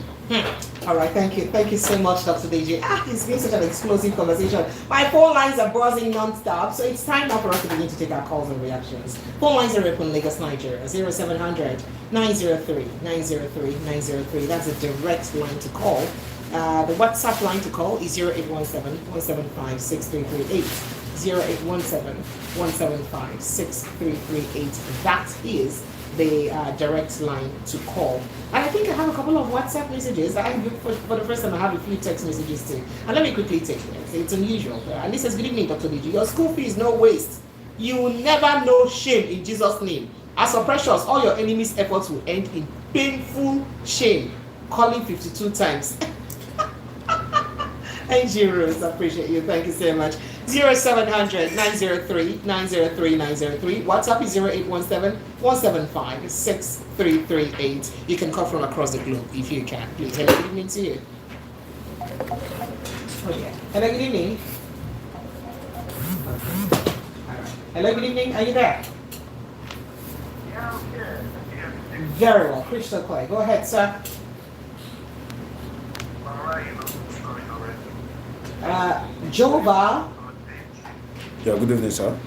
A: All right, thank you. Thank you so much, Dr. Deji. It's been such an explosive conversation. My phone lines are buzzing non-stop, so it's time now for us to begin to take our calls and reactions. Phone lines are open, Lagos, Nigeria, 0700 903 903 903. That's a direct line to call. The WhatsApp line to call is 0817 175 6338. 0817 175 6338. That is the direct line to call. And I think I have a couple of WhatsApp messages. For the first time, I have a few text messages too. And let me quickly take this. It's unusual. And this says, good evening, Dr. Deji. Your school fee is no waste. You will never know shame in Jesus' name. As for precious, all your enemies' efforts will end in painful shame. Calling 52 times. NG Rose, I appreciate you. Thank you so much. 0700 903 903 903. WhatsApp is 0817 175 6338. You can call from across the globe if you can. Please. Hello, good evening to you. Oh, yeah. Hello, good evening. Okay. All right. Hello, good evening. Are you there?
C: Yeah, okay.
A: Very well. Crystal clear. Go ahead, sir.
C: All right, you know, sorry already.
A: Jova.
B: Yeah, good evening, sir.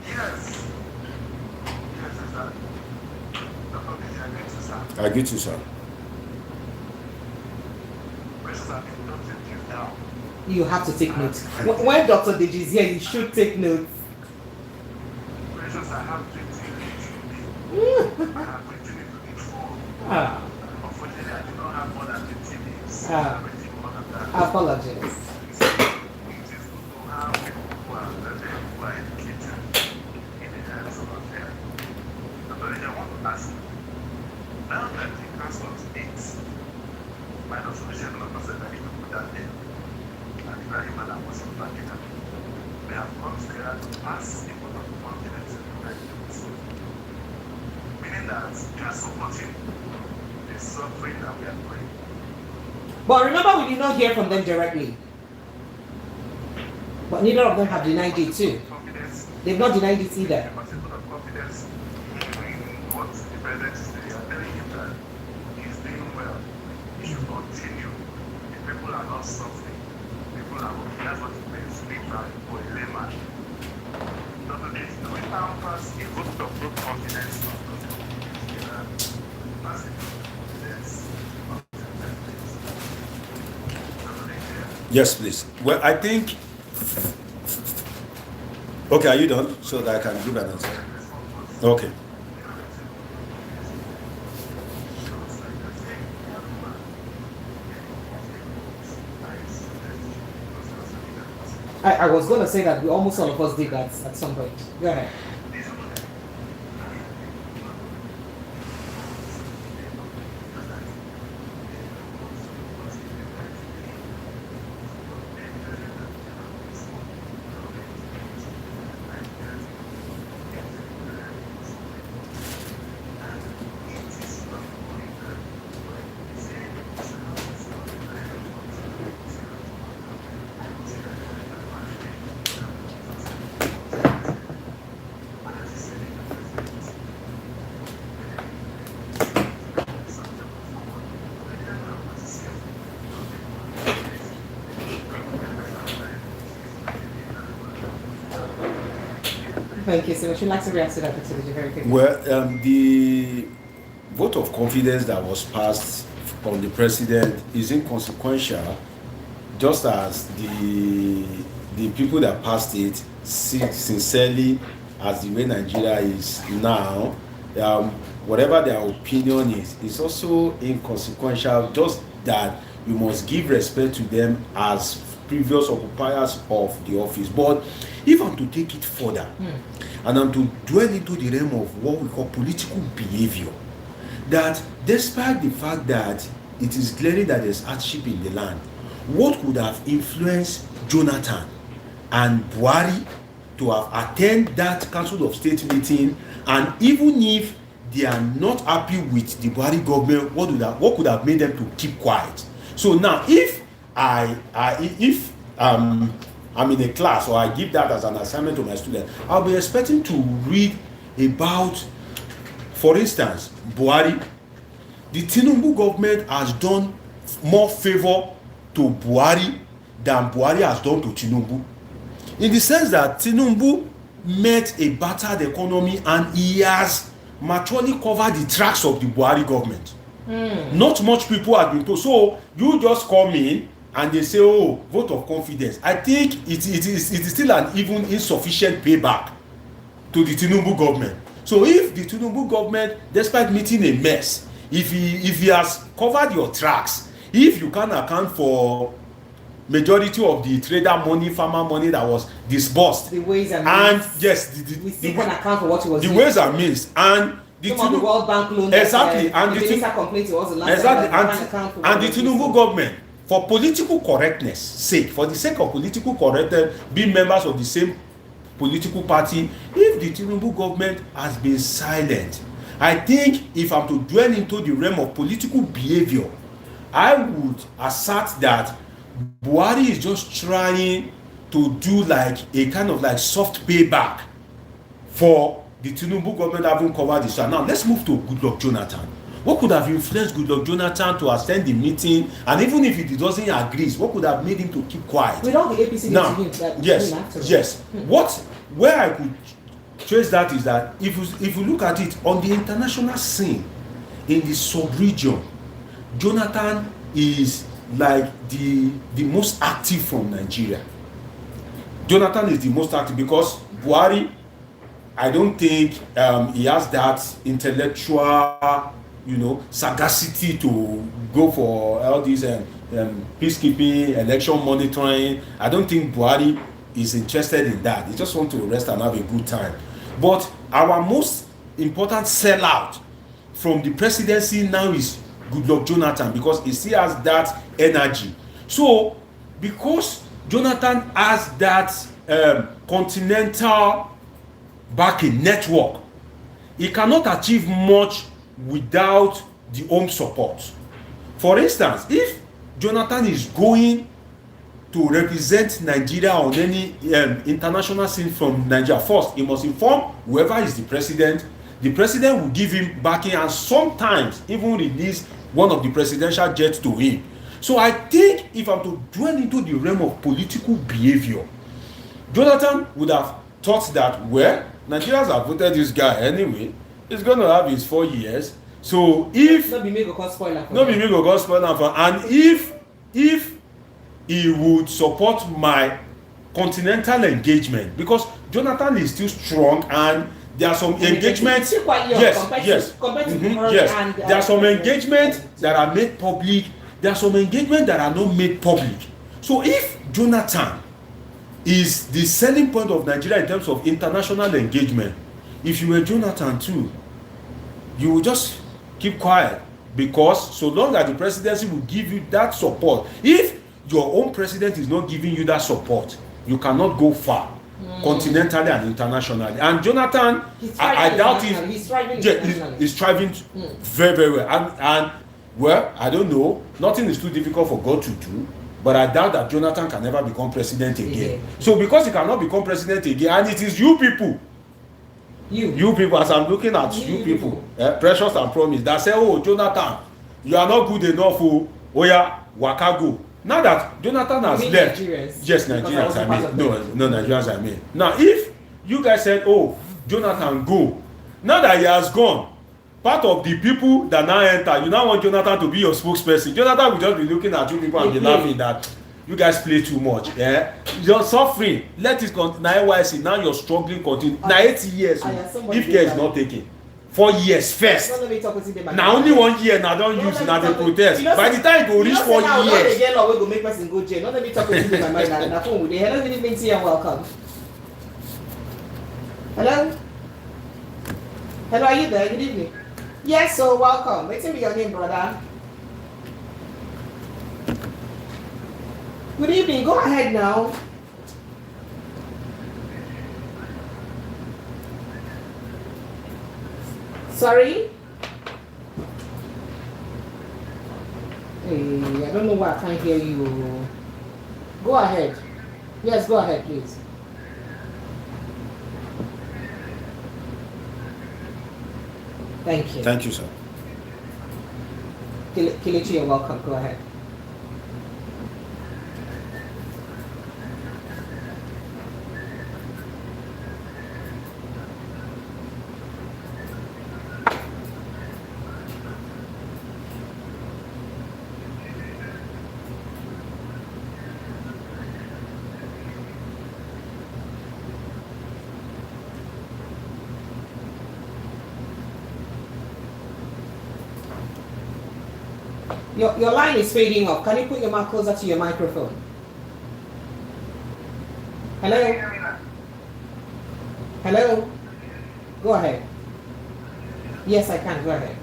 C: Yes. Yes, sir. Dr. Deji, I get you, sir.
B: I get you, sir.
C: Precious, I've been noting you down.
A: You have to take notes. When Dr. Deji is here, you should take notes.
C: Precious, I have 20 minutes to leave. I have 20 minutes to leave for.
A: Ah,
C: Unfortunately, I do not have more than 20 minutes.
A: Ah.
C: Everything more than that.
A: apologies.
C: It is good to have people who are learned, who are educated in the hands of affairs. Dr. Deji, I want to ask you, now that the council of states, minus solution of the that you put that there, and Ibrahim and was in Pakistan, they have come together to pass a vote of confidence in the President. Meaning that they are supporting the suffering that we are doing.
A: But remember, we did not hear from them directly. But neither of them have denied it too.
C: Confidence,
A: They've not denied it either.
C: there must be a vote of confidence in what the President is doing. They are telling him that he's doing well. He should continue. The people are not suffering. People are working. That's what it means to be for a layman. Dr. Deji, do we now pass a vote of good confidence on those confidence? Pass a vote of confidence on the President. Dr. Deji,
B: Yes, please. Well, I think. Okay, are you done? So that I can give an answer. Okay.
A: I was going to say that almost all of us did that at some point. Go ahead. Thank you so much. You'd like to react to that particular very quickly?
B: Well, the vote of confidence that was passed on the president is inconsequential, just as the people that passed it sincerely, as the way Nigeria is now, whatever their opinion is, it's also inconsequential. Just that you must give respect to them as previous occupiers of the office. But if I'm to take it further, and I'm to dwell into the realm of what we call political behavior, that despite the fact that it is clearly that there's hardship in the land, what could have influenced Jonathan and Buhari to have attended that Council of State meeting, and even if they are not happy with the Buhari government, what could have made them to keep quiet? So now, if I'm in a class, or I give that as an assignment to my student, I'll be expecting to read about, for instance, Buhari. The Tinubu government has done more favor to Buhari than Buhari has done to Tinubu, in the sense that Tinubu met a battered economy and he has maturely covered the tracks of the Buhari government. Not much people have been told. So you just come in and they say, oh, vote of confidence. I think it is still an even insufficient payback to the Tinubu government. So if the Tinubu government, despite meeting a mess, if he has covered your tracks, if you can account for majority of the trader money, farmer money that was disbursed,
A: the ways and means,
B: yes,
A: we still can account for what it was
B: the ways and means, and the
A: some of the World Bank loans,
B: exactly, and the Tinubu government, for political correctness sake, for the sake of political correctness, being members of the same political party, if the Tinubu government has been silent, I think if I'm to dwell into the realm of political behavior, I would assert that Buhari is just trying to do like a kind of like soft payback for the Tinubu government having covered this. Now let's move to Goodluck Jonathan. What could have influenced Goodluck Jonathan to attend the meeting, and even if he doesn't agree, what could have made him to keep quiet?
A: With all the APC
B: now, yes,
A: yes.
B: Where I could trace that is that if you look at it on the international scene, in the sub-region, Jonathan is like the most active from Nigeria. Jonathan is the most active because Buhari, I don't think he has that intellectual, sagacity to go for all these peacekeeping, election monitoring. I don't think Buhari is interested in that. He just wants to rest and have a good time. But our most important sellout from the presidency now is Goodluck Jonathan, because he still has that energy. So because Jonathan has that continental backing network, he cannot achieve much without the home support. For instance, if Jonathan is going to represent Nigeria on any international scene from Nigeria, first he must inform whoever is the president. The president will give him backing and sometimes even release one of the presidential jets to him. So I think if I'm to dwell into the realm of political behavior, Jonathan would have thought that, well, Nigerians have voted this guy anyway. He's going to have his 4 years. So if
A: not be me go cause spoiler for
B: and if he would support my continental engagement, because Jonathan is still strong and there are some engagements. There are some engagements that are made public. There are some engagements that are not made public. So if Jonathan is the selling point of Nigeria in terms of international engagement, if you were Jonathan too, you will just keep quiet, because so long as the presidency will give you that support, if your own president is not giving you that support, you cannot go far. Continentally and internationally. And Jonathan, I doubt if he's striving very, very well. And well, I don't know, nothing is too difficult for God to do, but I doubt that Jonathan can never become president again. So because he cannot become president again, and it is you people, as I'm looking at you people, Precious and Promise, that say, oh, Jonathan, you are not good enough, oh yeah, Wakago. Now that Jonathan has left,
A: Nigerians?
B: Yes, Nigerians, I mean, no, Nigerians, I mean. Now, if you guys said, oh, Jonathan, go. Now that he has gone, part of the people that now enter, you now want Jonathan to be your spokesperson. Jonathan will just be looking at you people and be laughing that you guys play too much. You're suffering. Let it continue. Now, NYC, now you're struggling, continue. Now, 80 years, if care is not taken. 4 years first. Now only 1 year now don't use now the protest. By the time it go reach 4 years.
A: Get law go make person go jail. Not let me talk with you my mind na phone with. Hello, good evening to you and welcome. Hello? Hello, are you there? Good evening. Yes, so welcome. Wait till me your name, brother. Good evening. Go ahead now. Sorry? Hey, I don't know why I can't hear you. Go ahead. Yes, go ahead, please. Thank you.
B: Thank you, sir.
A: Kilichi, you're welcome. Go ahead. Your line is fading off. Can you put your mouth closer to your microphone? Hello? Hello? Go ahead. Yes, I can. Go ahead.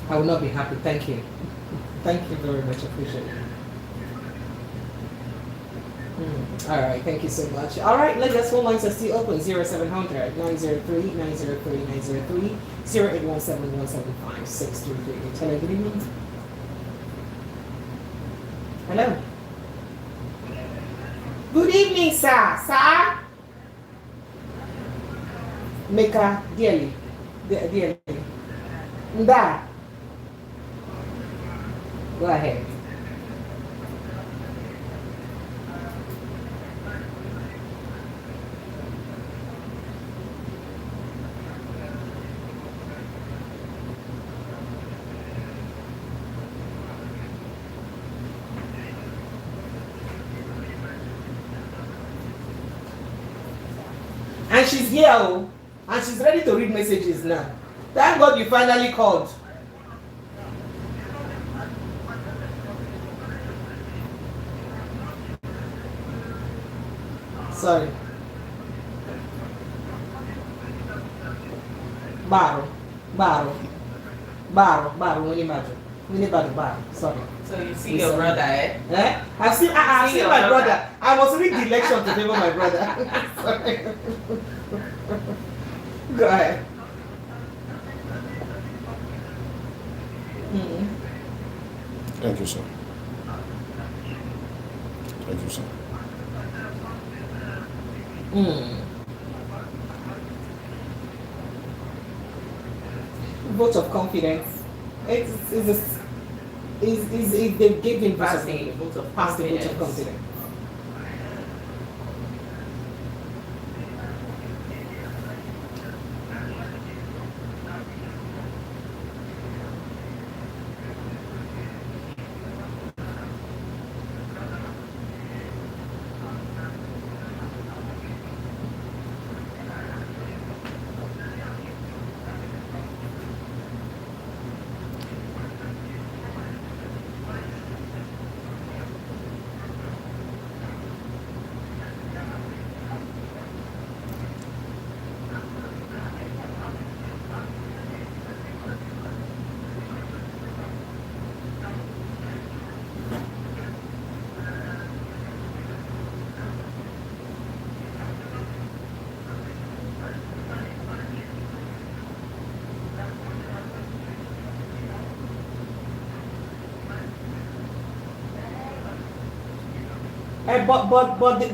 A: I will not be happy. Thank you. Thank you very much. Appreciate it. All right. Thank you so much. All right. Let's phone lines are still open. 0700 903 903 903 0817 175 6338. Hello. Good evening. Hello. Good evening, sir. Sir. Meka dearly. Dearly. Nda. Go ahead. And she's here, oh, and she's ready to read messages now. Thank God you finally called. Sorry. Baro. Winnie Baro. Sorry.
D: So you see your brother, eh?
A: I've seen my brother. I must read the election to favor my brother. Sorry. Go ahead.
B: Thank you, sir. Thank you, sir.
A: Vote of confidence. It's they give him
D: Passing the vote of
A: pass the vote of
D: confidence.
A: confidence.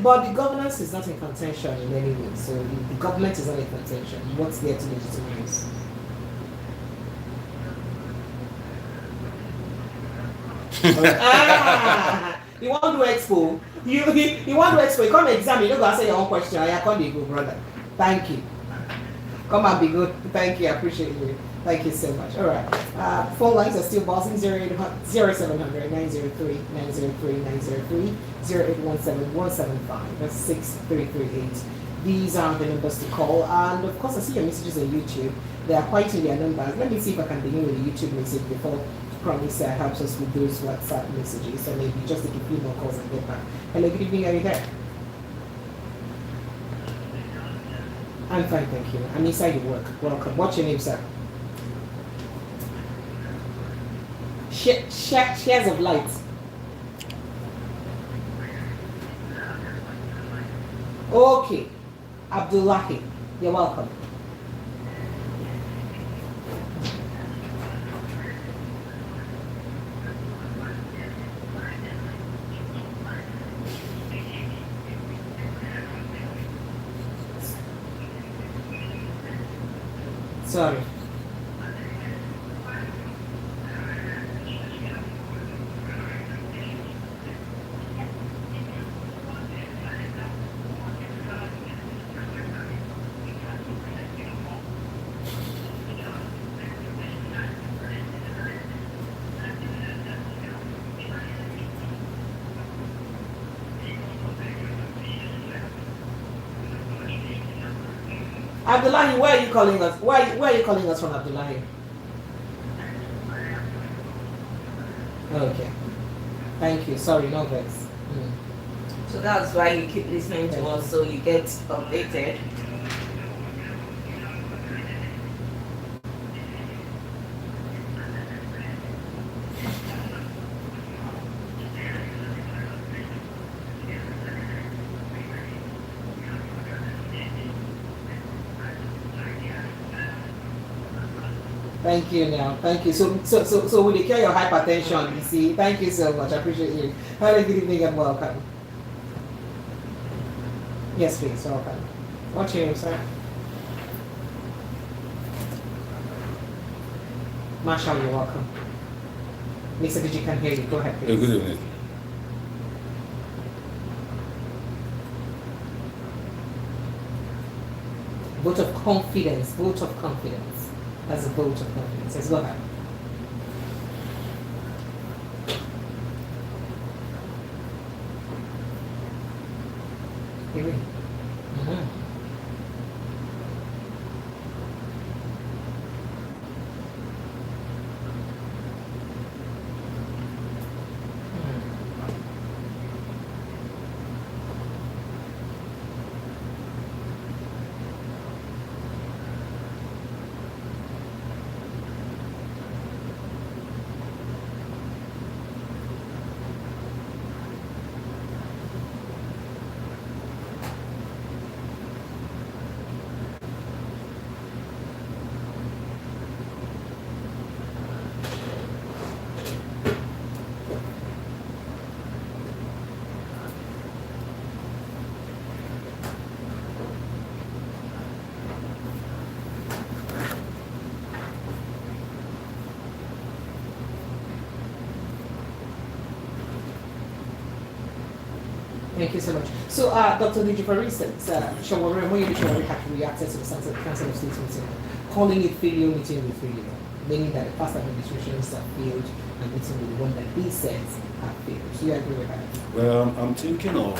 A: But the governance is not in contention in any way. So the government is not in contention. What's there to legitimize? You want to expo? You want to expo? You come exam. You don't go say your own question. I can't be good, brother. Thank you. Come and be good. Thank you. I appreciate you. Thank you so much. All right. Phone lines are still buzzing. 0700 903 903 903 0817 175. That's 6338. These are the numbers to call. And of course, I see your messages on YouTube. They are quite in their numbers. Let me see if I can begin with the YouTube message before Promise helps us with those WhatsApp messages. So maybe just take a few more calls and get back. Hello, good evening, are you there? I'm fine, thank you. I'm inside your work. Welcome. What's your name, sir? Shares of light. Okay. Abdullahi, you're welcome. Sorry. Abdullahi, where are you calling us? Where are you calling us from, Abdullahi? Okay. Thank you. Sorry, no vex.
D: So that's why you keep listening to us, so you get updated.
A: Thank you now. Thank you. So we take care of your hypertension, you see. Thank you so much. I appreciate you. Hello, good evening and welcome. Yes, please, welcome. What's your name, sir? Marshall, you're welcome. Mr. Digi can hear you. Go ahead, please.
B: Good evening.
A: Vote of confidence. Vote of confidence. That's a vote of confidence. Let's go ahead. Here we go. Thank you so much. So, Dr. Digi, for instance, Shawari, when you had reacted to the Council of State meeting, calling it failure meeting with failure, meaning that the past administrations have failed and meeting with the one that he says have failed. So you agree with that?
B: Well, I'm thinking of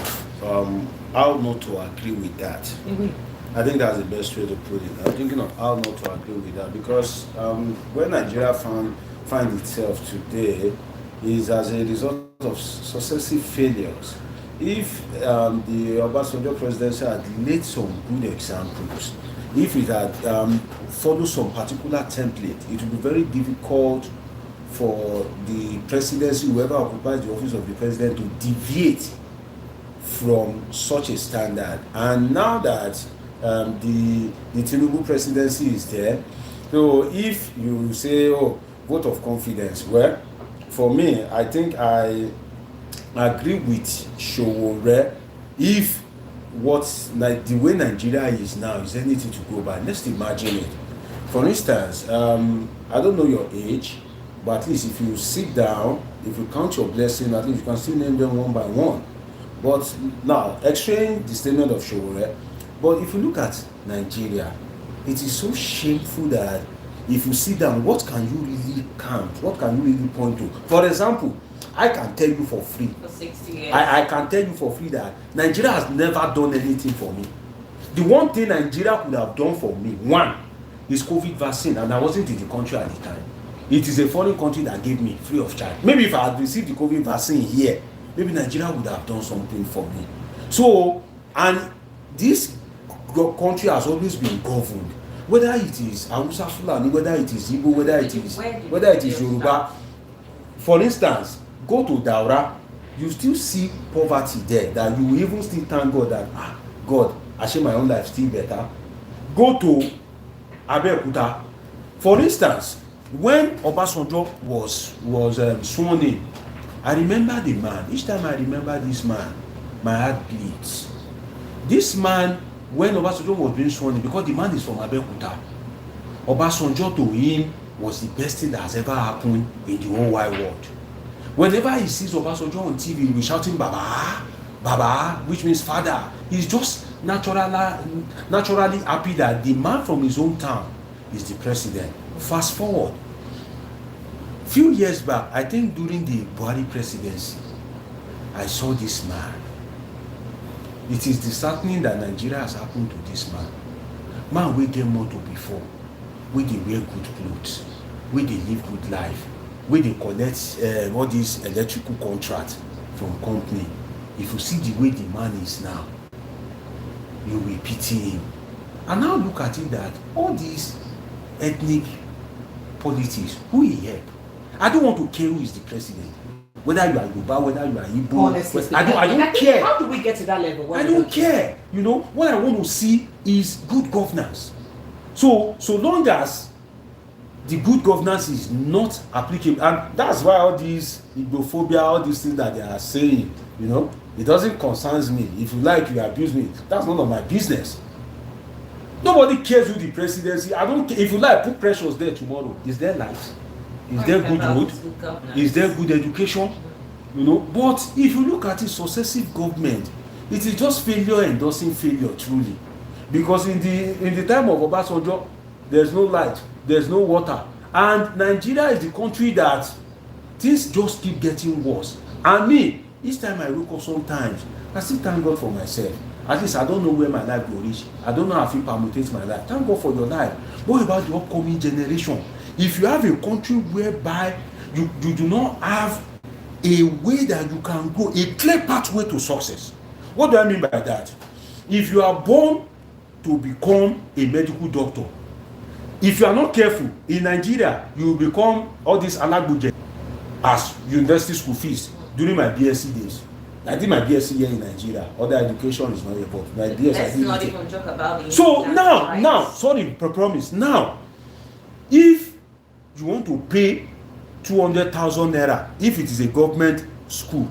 B: how not to agree with that.
A: Mm-hmm.
B: I think that's the best way to put it. I'm thinking of how not to agree with that because where Nigeria find itself today is as a result of successive failures. If the Obasanjo presidency had laid some good examples, if it had followed some particular template, it would be very difficult for the presidency, whoever occupies the office of the president, to deviate from such a standard. And now that the Tinubu presidency is there, so if you say, oh, vote of confidence, well, for me, I think I agree with Showore. If the way Nigeria is now is anything to go by, let's imagine it. For instance, I don't know your age, but at least if you sit down, if you count your blessings, at least you can still name them one by one. But now, extreme the statement of Showore, but if you look at Nigeria, it is so shameful that if you sit down, what can you really count? What can you really point to? For example, I can tell you for free.
D: For 60 years.
B: I can tell you for free that Nigeria has never done anything for me. The one thing Nigeria could have done for me, one, is COVID vaccine, and I wasn't in the country at the time. It is a foreign country that gave me free of charge. Maybe if I had received the COVID vaccine here, maybe Nigeria would have done something for me. So, and this country has always been governed, whether it is Hausa Fulani, whether it is Igbo, whether it is Yoruba. For instance, go to Daura, you still see poverty there, that you even still thank God that, God, I share my own life still better. Go to Abeokuta. For instance, when Obasanjo was sworn in, I remember the man. Each time I remember this man, my heart bleeds. This man, when Obasanjo was being sworn in, because the man is from Abeokuta, Obasanjo to him was the best thing that has ever happened in the whole wide world. Whenever he sees Obasanjo on TV, he'll be shouting Baba, Baba, which means father. He's just naturally happy that the man from his own town is the president. Fast forward, few years back, I think during the Buhari presidency, I saw this man. It is disheartening that Nigeria has happened to this man. Man, we get motor before, we dey wear good clothes, we dey live good life, we dey collect all these electrical contracts from company. If you see the way the man is now, you will pity him. And now look at it that all these ethnic politics, who he help? I don't want to care who is the president. Whether you are Yoruba, whether you are Igbo,
A: Honestly,
B: I don't care.
A: How do we get to that level?
B: I don't care. You know, what I want to see is good governance. So long as the good governance is not applicable, and that's why all these Igbophobia, all these things that they are saying, you know, it doesn't concern me. If you like, you abuse me. That's none of my business. Nobody cares who the presidency. I don't care. If you like, put pressures there tomorrow. Is there light? Is there good road? Is there good education? You know, but if you look at it, successive government, it is just failure endorsing failure truly. Because in the time of Obasanjo, there's no light, there's no water, and Nigeria is the country that things just keep getting worse. And me, each time I wake up sometimes, I still thank God for myself. At least I don't know where my life will reach. I don't know how to permutate my life. Thank God for your life. What about the upcoming generation? If you have a country whereby you do not have a way that you can go, a clear pathway to success. What do I mean by that? If you are born to become a medical doctor, if you are not careful, in Nigeria, you will become all these alagbuje as university school fees during my BSc days. I did my BSc here in Nigeria. Other education is not here, but my BSc
D: Let's not even joke about it.
B: So now, sorry, promise. Now, if you want to pay 200,000 naira, if it is a government school,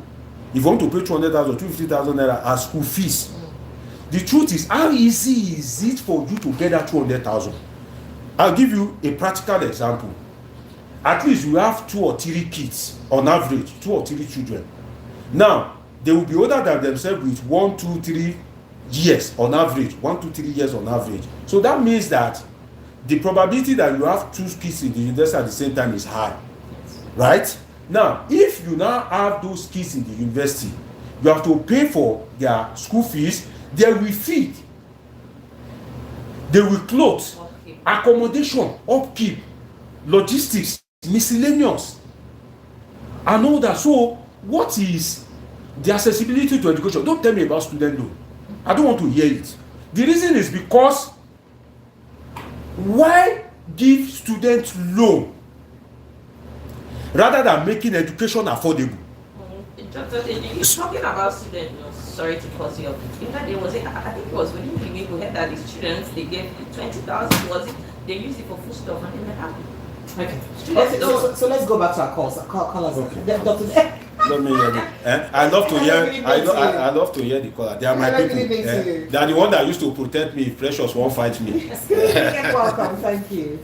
B: if you want to pay 200,000, 250,000 naira as school fees, the truth is, how easy is it for you to get that 200,000? I'll give you a practical example. At least you have 2 or 3 kids on average, 2 or 3 children. Now, they will be older than themselves with 1, 2, 3 years on average, 1, 2, 3 years on average. So that means that the probability that you have 2 kids in the university at the same time is high, right? Now, if you now have those kids in the university, you have to pay for their school fees, they will feed, they will clothe, accommodation, upkeep, logistics, miscellaneous, and all that. So, what is the accessibility to education? Don't tell me about student loan. I don't want to hear it. The reason is because why give students loan rather than making education affordable?
D: Talking about student loans, sorry to pause you. In fact, there was I think it was within the week we heard that the students, they gave 20,000, was it? They used it for food stuff and they were happy.
A: Okay. So let's go back to our calls.
B: Okay.
A: Dr.
B: Let me hear it. I love to hear. I love to hear the caller. They are my people. They are the one that used to protect me if Precious won't fight me.
A: You're welcome. Thank you.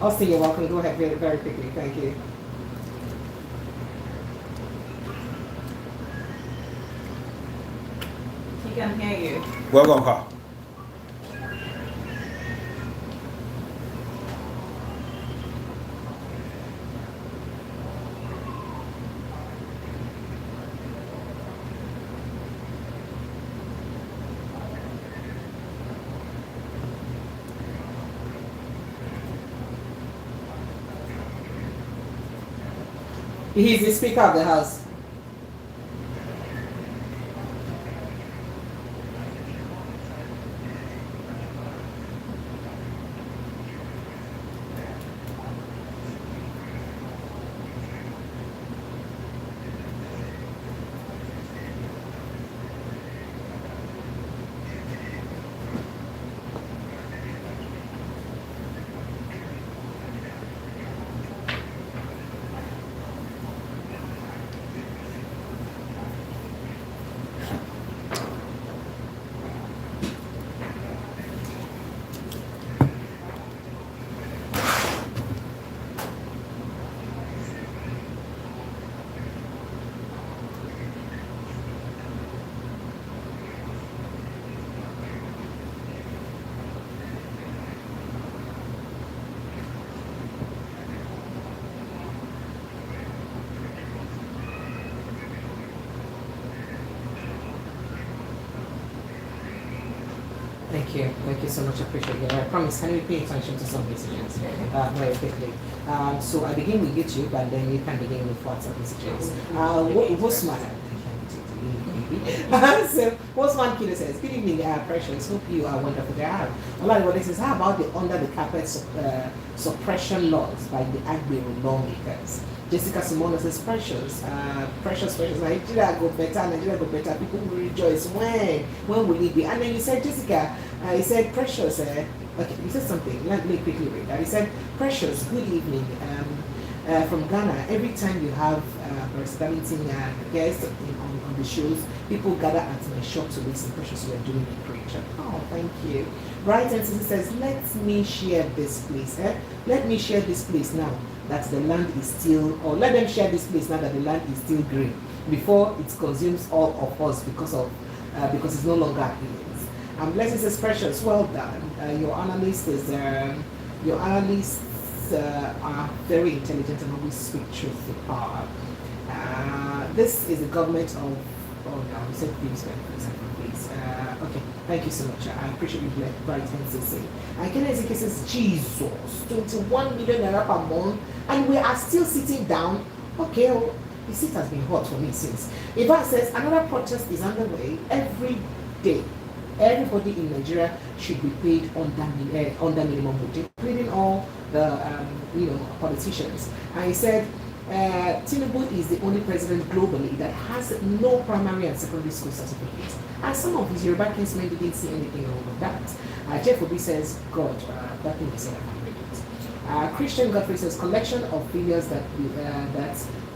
A: Austin, you're welcome. Go ahead very, very quickly. Thank you.
D: He can hear you.
B: Welcome, Carl.
A: He's the Speaker of the House. Thank you so much. I appreciate it. I promise, can you pay attention to some messages very quickly? So I begin with YouTube, and then you can begin with WhatsApp messages. Wosman. So Wosman Kilo says, good evening, Precious. Hope you are wonderful. Oladiwale says, how about the under the carpet suppression laws by the Agbero lawmakers? Jessica Simona says, precious, Nigeria go better, people will rejoice. When will it be? And then you said, Jessica, he said, precious, okay, you said something, let me quickly read that. He said, precious, good evening, from Ghana. Every time you have personality guests on the shows, people gather at my shop to listen. Precious, you are doing a great job. Oh, thank you. Right, and Sissy says, let me share this place. Let me share this place now that the land is still, or let them share this place now that the land is still green, before it consumes all of us because it's no longer opinions. Blessings says, precious, well done. Your analysts are very intelligent and always speak truth to power. This is the government of, oh no, you said please, please. Okay, thank you so much. I appreciate you, Bright and Sissy. And Ken Ezekiel says, Jesus, 21 million naira per month, and we are still sitting down. Okay, well, the seat has been hot for me since. Eva says, another protest is underway every day. Everybody in Nigeria should be paid under minimum wage, including all the politicians. And he said, Tinubu is the only president globally that has no primary and secondary school certificates. And some of his Yoruba kinsmen didn't see anything wrong with that. Jeff Obi says, God, that thing is said, I can read it. Christian Godfrey says, collection of failures that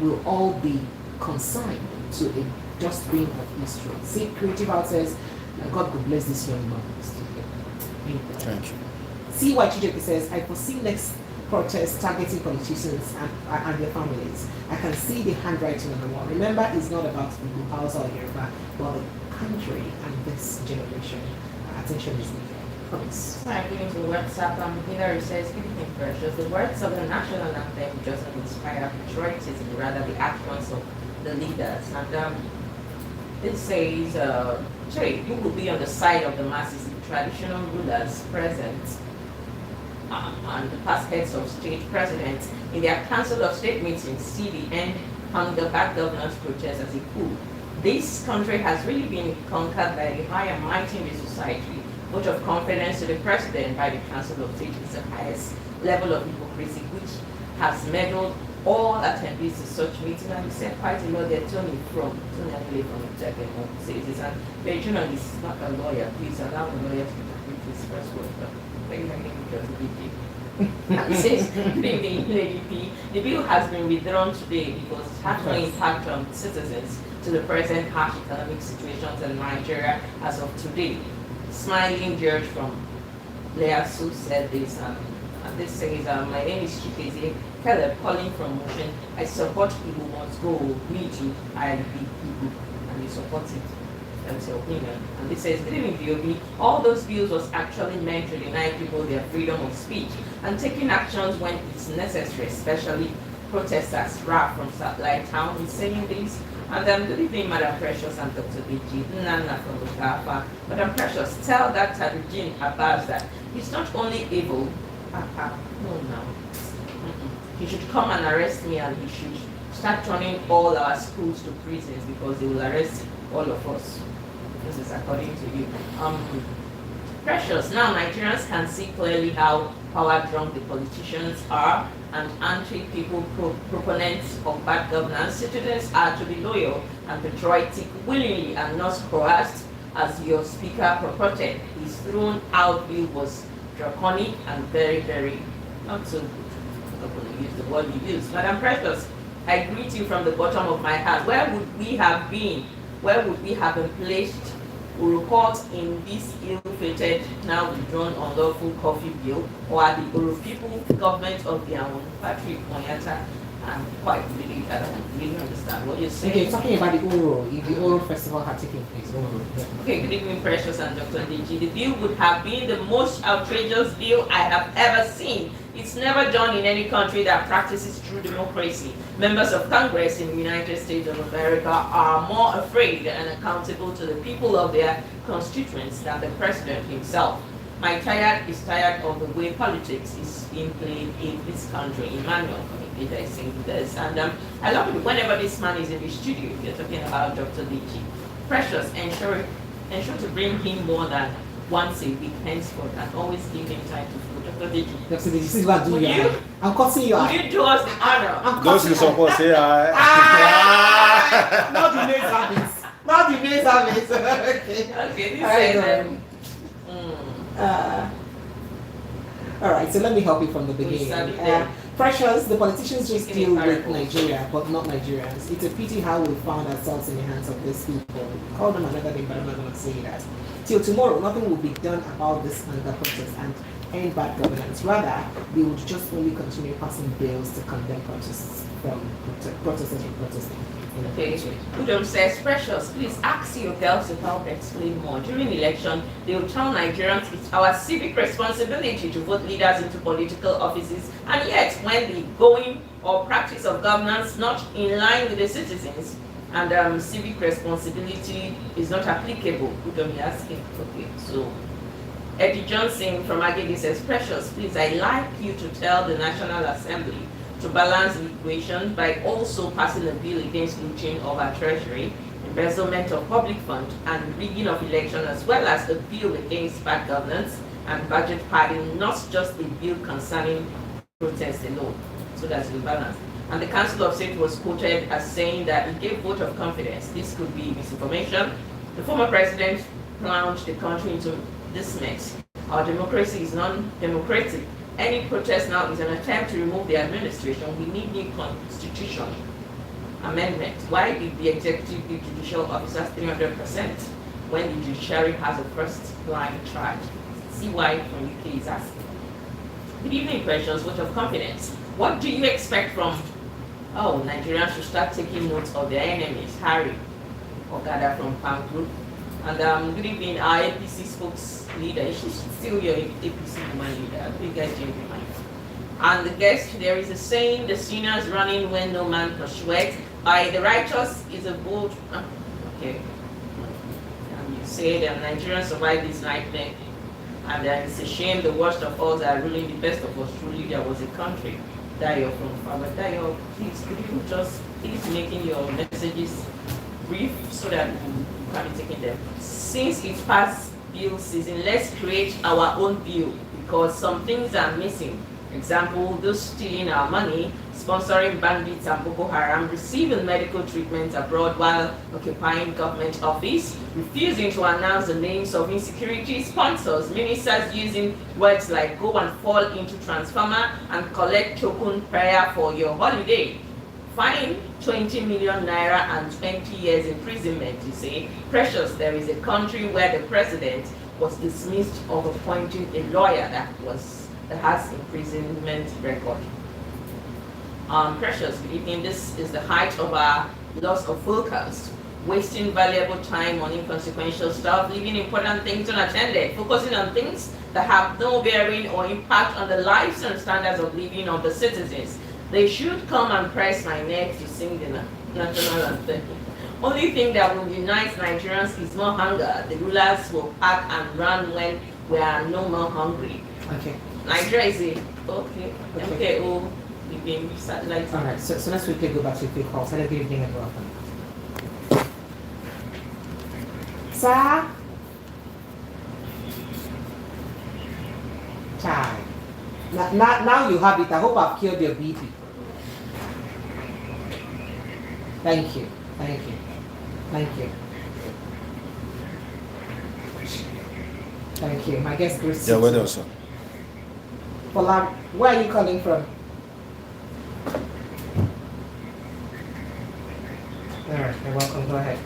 A: will all be consigned to a dustbin of history. See, Creative Out says, God will bless this young man.
B: Thank you.
A: See what Chijeke says, I foresee next protest targeting politicians and their families. I can see the handwriting on the wall. Remember, it's not about the house or Yoruba, but the country and this generation. Attention is needed. Promise.
D: I'm going to WhatsApp. Hillary says, good evening, precious. The words of the national anthem doesn't inspire patriotism, rather the actions of the leaders. And it says, you will be on the side of the masses, the traditional rulers present and the past heads of state presidents in their council of state meetings see the end on the bad governance protest as a coup. This country has really been conquered by the high and mighty in the society. Vote of confidence to the president by the council of state is the highest level of hypocrisy, which has meddled all attendees to such meetings. And we said quite a lot there. Tony from Technical says this, and the journalist is not a lawyer. Please allow the lawyer to complete his first word. And it says, the bill has been withdrawn today because it has no impact on citizens to the present harsh economic situations in Nigeria as of today. Smiling George from Leasu said this, and this says, my name is Chikeze Caleb, calling from Motion. I support people must go. Me too. I be people, and you support it. That's your opinion. And this says, good evening, VOP. All those bills was actually meant to deny people their freedom of speech and taking actions when it's necessary, especially protesters. Ra from Satellite Town is saying this. And good evening, Madam Precious and Dr. B.G. Nana from Lukafa. Madam Precious, tell that Tajudeen Abbas that he's not only able, he should come and arrest me, and he should start turning all our schools to prisons because they will arrest all of us. This is according to you. Precious. Now Nigerians can see clearly how power drunk the politicians are and anti-people proponents of bad governance. Citizens are to be loyal and patriotic willingly and not coerced, as your speaker purported. His thrown out bill was draconic and very, very not so good. I'm not going to use the word you used. Madam Precious, I greet you from the bottom of my heart. Where would we have been? Where would we have been placed? We report in this ill-fated, now withdrawn unlawful coffee bill, or at the Uru people government of their own, Patrick Onyata, and quite really, I don't really understand what you're saying.
A: Okay, you're talking about the Oro, if the Oro festival had taken place. Oro, yeah.
D: Okay, good evening, Precious and Dr. Deji. The bill would have been the most outrageous bill I have ever seen. It's never done in any country that practices true democracy. Members of Congress in the United States of America are more afraid and accountable to the people of their constituents than the president himself. My tired is tired of the way politics is being played in this country. Emmanuel Communicator is saying this. And I love it whenever this man is in the studio, you're talking about Dr. Deji. Precious, ensure to bring him more than once a week henceforth and always give him time to food. Dr. Deji.
A: Dr. Deji, this is what I do.
D: Would you?
A: I'm cutting you out.
D: Would you do us the honor?
B: Those who support say
A: Not the main service. Not the main service. Okay.
D: Okay, this
A: Alright,
D: is
A: all right, so let me help you from the
D: We
A: beginning.
D: started there.
A: Precious, the politicians just
D: Speaking
A: deal
D: in
A: with
D: parables.
A: Nigeria, but not Nigerians. It's a pity how we found ourselves in the hands of these people. Call them another name, but I'm not going to say that. Till tomorrow, nothing will be done about this anger protest and end bad governance. Rather, they would just only continue passing bills to condemn protests from protesters from protesting.
D: Okay, Udom says, Precious, please ask your girls to help explain more. During election, they will tell Nigerians it's our civic responsibility to vote leaders into political offices, and yet when the going or practice of governance not in line with the citizens and civic responsibility is not applicable. Udom is asking, okay, so Eddie Johnson from Agege says, Precious, please, I'd like you to tell the National Assembly to balance the equation by also passing a bill against looting of our treasury, embezzlement of public funds, and rigging of election, as well as a bill against bad governance and budget padding, not just a bill concerning protest alone. So that's the balance. And the Council of State was quoted as saying that it gave vote of confidence. This could be misinformation. The former president plunged the country into this mess. Our democracy is non-democratic. Any protest now is an attempt to remove the administration. We need new constitution amendment. Why did the executive give judicial officers 300% when the judiciary has a first line charge? See why from UK is asking. Good evening, Questions. Vote of confidence. What do you expect from, Nigerians should start taking notes of their enemies, Harry Ogada from Palm Group. And good evening, our APC spokes leader. She's still your APC woman leader. I think you guys changed your mind. And the guest, there is a saying, the sinners running when no man pursueth. By the righteous is a bold. Okay. And you say that Nigerians survived this nightmare. And it's a shame the worst of us are ruling the best of us. Truly, there was a country. Dayo from Farmer. Dayo, please, could you just please making your messages brief so that we can be taking them. Since it's past bill season, let's create our own bill because some things are missing. Example, those stealing our money, sponsoring bandits and Boko Haram, receiving medical treatment abroad while occupying government office, refusing to announce the names of insecurity sponsors, ministers using words like go and fall into transformer and collect token prayer for your holiday. Fine 20 million naira and 20 years imprisonment, you say. Precious, there is a country where the president was dismissed of appointing a lawyer that has imprisonment record. Precious, good evening. This is the height of our loss of focus, wasting valuable time on inconsequential stuff, leaving important things unattended, focusing on things that have no bearing or impact on the lives and standards of living of the citizens. They should come and press my neck to sing the national anthem. Only thing that will unite Nigerians is more hunger. The rulers will pack and run when we are no more hungry.
A: Okay.
D: Nigeria is a okay. Leaving satellites.
A: All right, so let's quickly go back to quick calls. Hello, good evening and welcome. Sir? Child. Now you have it. I hope I've killed your BP. Thank you. Thank you. Thank you. Thank you. My guest Bruce.
B: Yeah, well done, sir.
A: Where are you calling from? All right, you're welcome. Go ahead.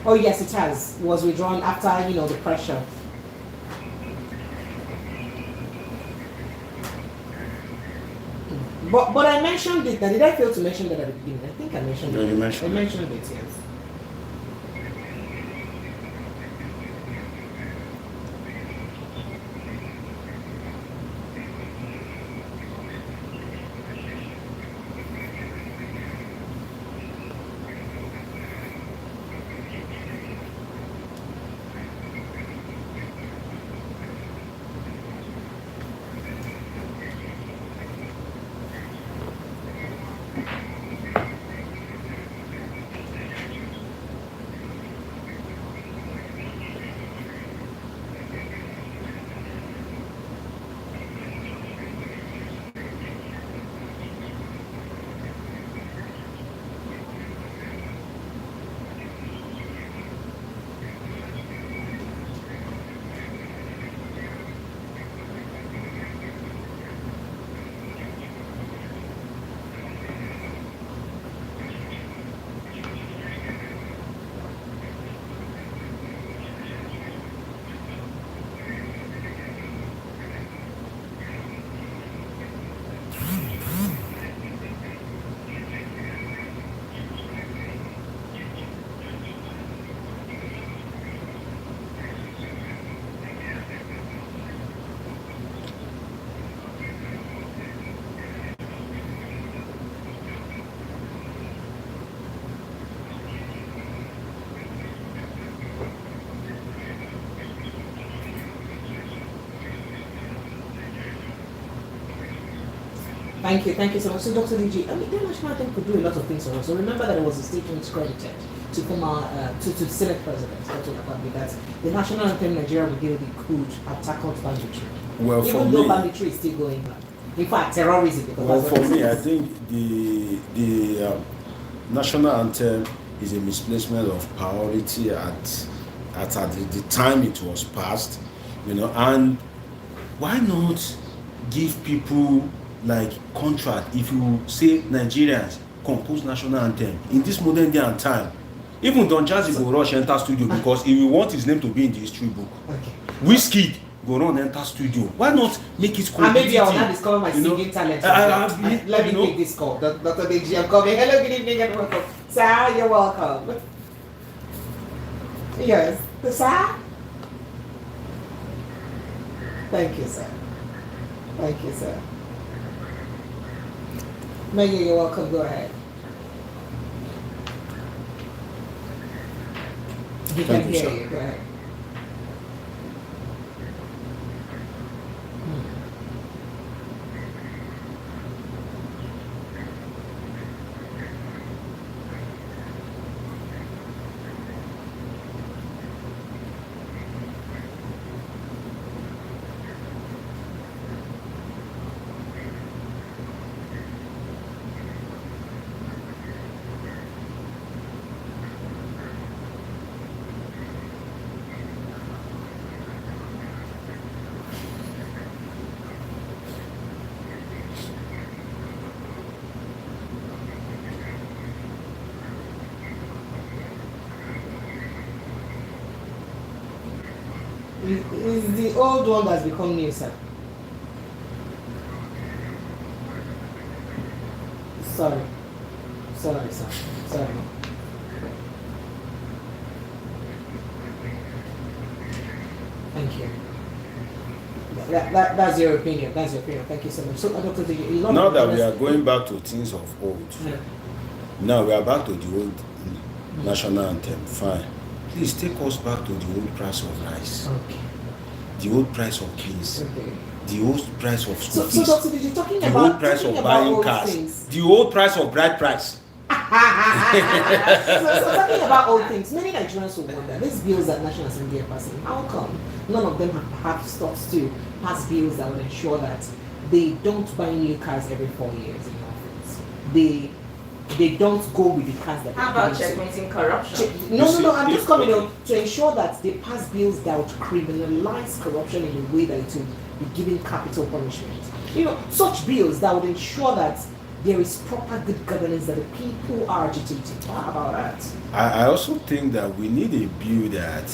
A: Oh yes, it has. It was withdrawn after the pressure. But I mentioned it. Did I fail to mention that at the beginning? I think I mentioned
B: No,
A: it.
B: you mentioned
A: I
B: it.
A: mentioned it. Yes. Thank you so much. So Dr. DG, I mean, the national anthem could do a lot of things for us. So remember that it was a statement credited to former, to the Senate President, Dr. Akpabio, that the national anthem Nigeria would give the coup had tackled banditry.
B: Well, for
A: Even though
B: me,
A: banditry is still going on. In fact, terrorism. Because
B: well,
A: that's
B: for
A: what
B: me,
A: it
B: I
A: is.
B: think the national anthem is a misplacement of priority at the time it was passed, and why not give people like contract if you say Nigerians compose national anthem in this modern day and time. Even Don Jazzy go rush enter studio because he will want his name to be in the history book.
A: Okay.
B: Wizkid go run enter studio. Why not make it competitive?
A: And maybe I will not discover my singing talent. Let me take this call. Dr. DG, I'm coming. Hello, good evening and welcome. Sir, you're welcome. Yes. Sir? Thank you, sir. Thank you, sir. Maggie, you're welcome. Go ahead. He can
B: Thank you,
A: hear
B: sir.
A: you. Go ahead. It's the old one that's become new, sir. Sorry, sir. Sorry. Thank you. That's your opinion. That's your opinion. Thank you so much. So, Dr.
B: Now that we are going back to things of old,
A: Yeah.
B: now we are back to the old national anthem. Fine. Please take us back to the old price of rice,
A: Okay.
B: the old price of beans,
A: Okay.
B: the old price of school
A: So,
B: fees,
A: Dr. Did you talking
B: the
A: about
B: old price
A: talking
B: of
A: about
B: buying
A: old
B: cars,
A: things?
B: the old price of bride price.
A: So talking about old things, many Nigerians will wonder, these bills that National Assembly are passing, how come none of them have thoughts to pass bills that would ensure that they don't buy new cars every 4 years in office? They don't go with the cars that
D: How
A: they're
D: about
A: going to.
D: checkmating corruption?
A: No, I'm just coming
B: okay.
A: up to ensure that they pass bills that would criminalize corruption in a way that it will be giving capital punishment. Such bills that would ensure that there is proper good governance that the people are agitating. How about that?
B: I also think that we need a bill that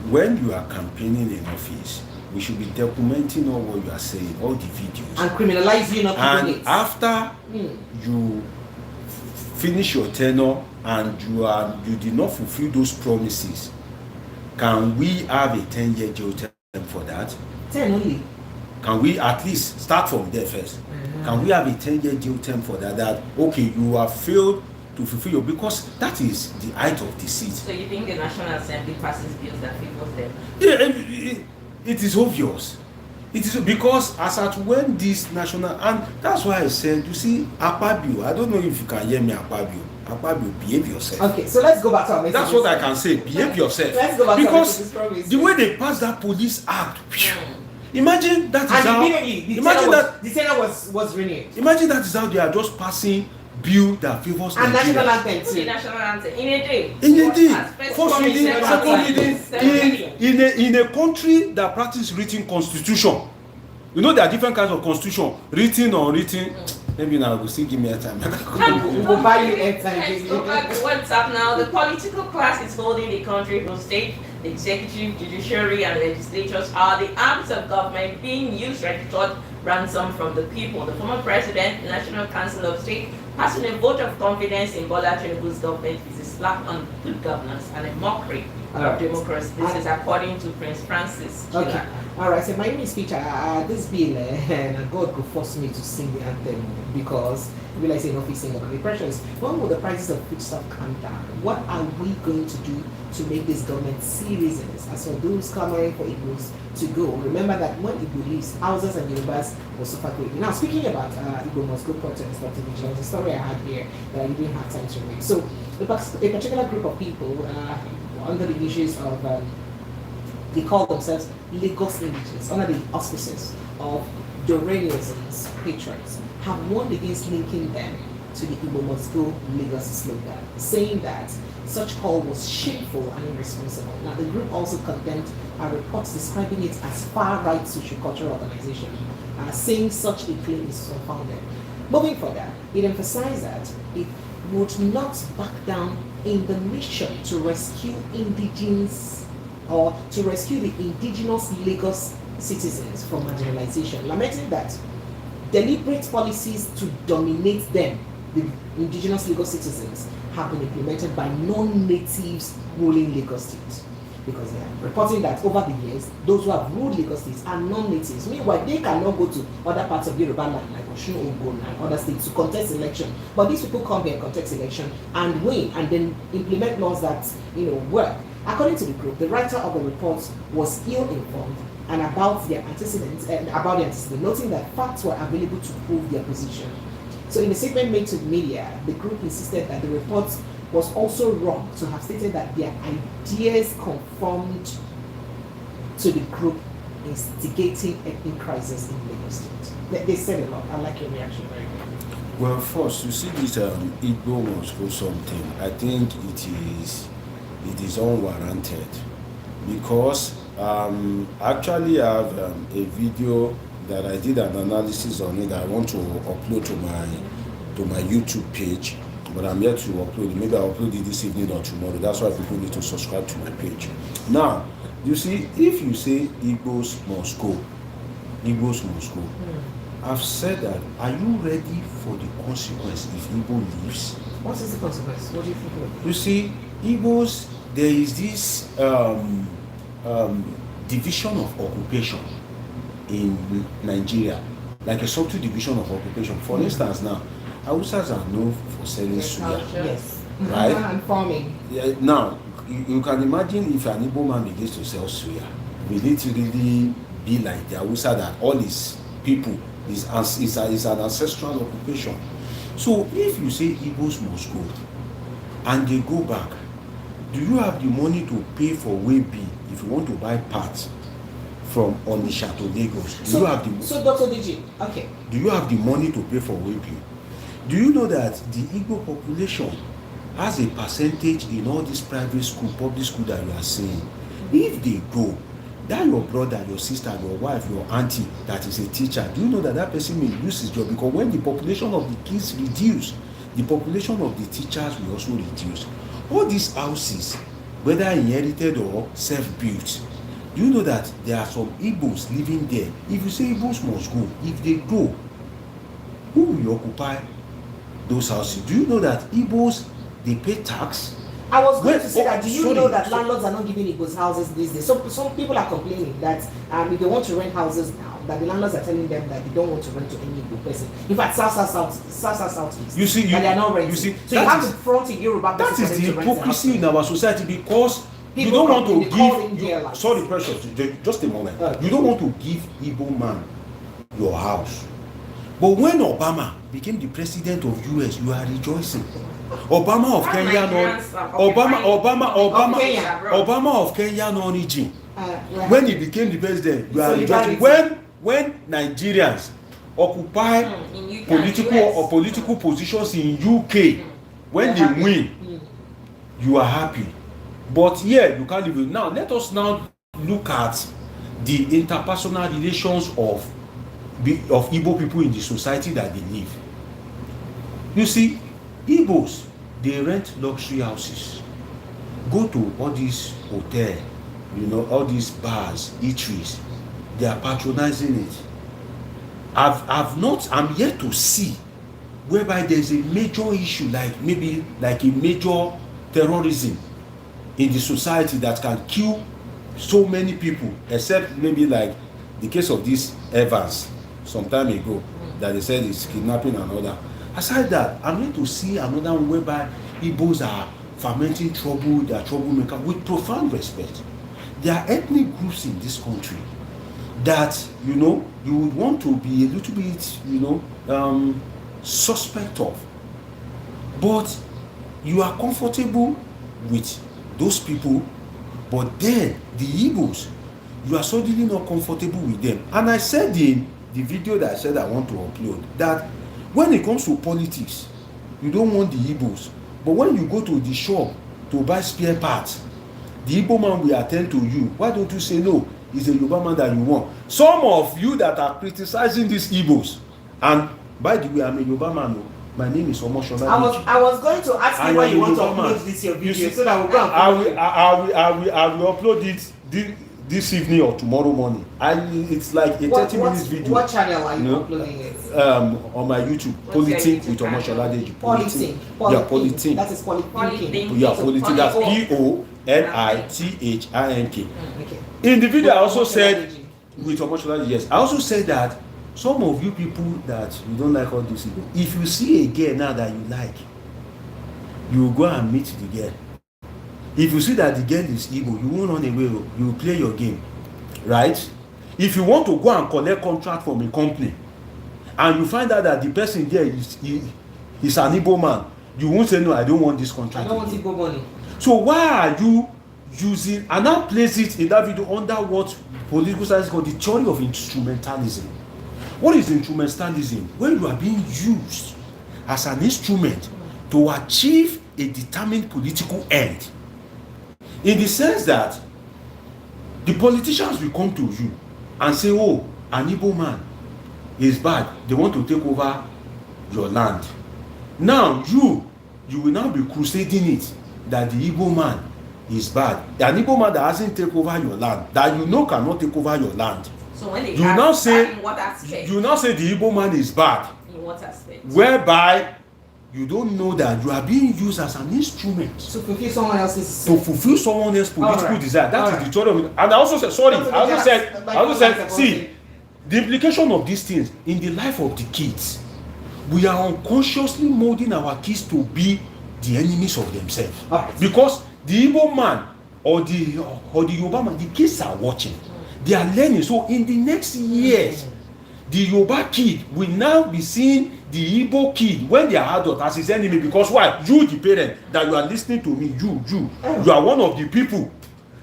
B: when you are campaigning in office, we should be documenting all what you are saying, all the videos.
A: And criminalize you not
B: And
A: keeping it.
B: after you finish your tenure and you did not fulfill those promises, can we have a 10-year jail term for that?
A: 10 only.
B: Can we at least start from there first? Can we have a 10-year jail term for that? That okay, you have failed to fulfill your, because that is the height of deceit.
D: So you think the National Assembly passes bills that favors them?
B: Yeah, it is obvious. It is because as at when this national, and that's why I said, you see, Akpabio, I don't know if you can hear me, Akpabio, behave yourself.
A: Okay, so let's go back to our message.
B: That's what I can say, behave yourself.
A: Let's go back
B: because
A: to our message.
B: the way they passed that police act, imagine that is
A: And
B: how,
A: immediately,
B: imagine that,
A: the tenor was renewed.
B: imagine that is how they are just passing bill that favors
A: And national
B: Nigeria.
A: anthem
D: Put the
A: too.
D: national anthem in a day.
B: In a day,
D: First
B: first reading,
D: reading,
B: second reading, in a country that practice written constitution. You know there are different kinds of constitution, written or unwritten. Maybe now we'll still give me a time.
A: We will buy you airtime,
D: Let's go back to what's up now. The political class is holding the country hostage. The executive, judiciary, and legislatures are the arms of government being used to extort ransom from the people. The former president, National Council of State, passing a vote of confidence in Bola Tinubu's government is a slap on good governance and a mockery of democracy. This is according to Prince Francis.
A: Okay. All right. So my name is Peter. This bill, and God could force me to sing the anthem because I realize enough is singing. But the question is, when will the prices of foodstuff come down? What are we going to do to make this government see reasons? As for those clamoring for Igbos to go, remember that when Igbo leaves, houses and Yorubas will suffer greatly. Now, speaking about Igbo must go protest, Dr. Vigilance, a story I had here that I didn't have time to read. So, a particular group of people under the issues of they call themselves Lagos indigenous, under the auspices of Dorenians patrons, have warned against linking them to the Igbo must go Lagos slogan, saying that such call was shameful and irresponsible. Now, the group also condemned reports describing it as far-right sociocultural organization, saying such a claim is unfounded. Moving further, it emphasized that it would not back down in the mission to rescue indigenous or to rescue the indigenous Lagos citizens from marginalization, lamenting that deliberate policies to dominate them, the indigenous Lagos citizens, have been implemented by non-natives ruling Lagos State. Because they are reporting that over the years, those who have ruled Lagos State are non-natives. Meanwhile, they cannot go to other parts of Yoruba land like Osun, Ogun, and other states to contest election. But these people come here, contest election, and win, and then implement laws that work. According to the group, the writer of the report was ill-informed and about their antecedents, noting that facts were available to prove their position. So in a statement made to the media, the group insisted that the report was also wrong to have stated that their ideas conformed to the group instigating ethnic crisis in Lagos State. They said a lot. I like your reaction very much.
B: Well, first, you see this Igbo must go something. I think it is unwarranted because actually I have a video that I did an analysis on it. I want to upload to my YouTube page, but I'm yet to upload it. Maybe I'll upload it this evening or tomorrow. That's why people need to subscribe to my page. Now, you see, if you say Igbos must go, Igbos must go. I've said that. Are you ready for the consequence if Igbo leaves?
A: What is the consequence? What do you think of it?
B: You see, Igbos, there is this division of occupation in Nigeria, like a subtle division of occupation. For instance, now, Hausas are known for selling suya.
A: Yes.
B: right?
A: And farming.
B: Yeah, now, you can imagine if an Igbo man begins to sell suya, will it really be like the Hausa that all his people is an ancestral occupation? So if you say Igbos must go and they go back, do you have the money to pay for way B if you want to buy parts from Onitsha to Lagos? Do you have the
A: So Dr. DG, okay.
B: Do you have the money to pay for way B? Do you know that the Igbo population has a percentage in all these private school, public school that you are seeing? If they go, that your brother, your sister, your wife, your auntie that is a teacher, do you know that that person may lose his job? Because when the population of the kids reduce, the population of the teachers will also reduce. All these houses, whether inherited or self-built, do you know that there are some Igbos living there? If you say Igbos must go, if they go, who will occupy those houses? Do you know that Igbos, they pay tax?
A: I was going to say that, do you
B: sorry,
A: know that landlords are not giving Igbos houses these days? So some people are complaining that if they want to rent houses now, that the landlords are telling them that they don't want to rent to any Igbo person. In fact, Southeast.
B: You see,
A: that they are not renting.
B: you see,
A: so you have to front in Yoruba.
B: that is the hypocrisy in our society, because you
A: People
B: don't want to
A: give.
B: Sorry, precious, just a moment. You don't want to give Igbo man your house. But when Obama became the president of US, you are rejoicing. Obama of Kenya, Obama of Kenyan origin. When he became the president, you are rejoicing. When Nigerians occupy political positions in UK, when they win, you are happy. But here you can't live it. Now let us now look at the interpersonal relations of Igbo people in the society that they live. You see, Igbos, they rent luxury houses, go to all these hotels, all these bars, eateries. They are patronizing it. I'm yet to see whereby there's a major issue, like maybe like a major terrorism in the society that can kill so many people, except maybe like the case of this Evans some time ago that they said is kidnapping and all that. Aside that, I'm going to see another one whereby Igbos are fermenting trouble, they are troublemaker with profound respect. There are ethnic groups in this country that you would want to be a little bit suspect of, but you are comfortable with those people. But then the Igbos, you are suddenly not comfortable with them. And I said in the video that I said I want to upload that when it comes to politics, you don't want the Igbos. But when you go to the shop to buy spare parts, the Igbo man will attend to you. Why don't you say no? It's a Yoruba man that you want. Some of you that are criticizing these Igbos, and by the way, I'm a Yoruba man. My name is Omoshola.
A: I was going to ask you why you want to upload this your video, so that we'll go and
B: I will upload it this evening or tomorrow morning. It's like a 30 minutes video.
A: What channel are you uploading it?
B: On my YouTube, Politin with Omoshola.
A: Politin.
B: Yeah, Politin.
A: That is Politin.
B: Yeah, Politin. That's Polithink.
A: Okay.
B: In the video, I also said with Omoshola, yes. I also said that some of you people that you don't like all these people, if you see a girl now that you like, you will go and meet the girl. If you see that the girl is Igbo, you won't run away, you will play your game, right? If you want to go and collect contract from a company and you find out that the person there is an Igbo man, you won't say no, I don't want this contract.
A: I don't want Igbo money.
B: So why are you using, and now place it in that video under what political science called the theory of instrumentalism? What is instrumentalism? When you are being used as an instrument to achieve a determined political end. In the sense that the politicians will come to you and say, oh, an Igbo man is bad. They want to take over your land. Now you will now be crusading it that the Igbo man is bad. An Igbo man that hasn't taken over your land, that cannot take over your land.
D: So when they
B: you now say
D: in what aspect?
B: You now say the Igbo man is bad.
D: In what aspect?
B: Whereby you don't know that you are being used as an instrument
A: to fulfill someone else's
B: political desire. That is the theory of it. And I also said, see, the implication of these things in the life of the kids, we are unconsciously molding our kids to be the enemies of themselves.
A: Alright.
B: Because the Igbo man or the Yoruba man, the kids are watching. They are learning. So in the next years, the Yoruba kid will now be seeing the Igbo kid when they are adult as his enemy. Because why? You, the parent, that you are listening to me, you are one of the people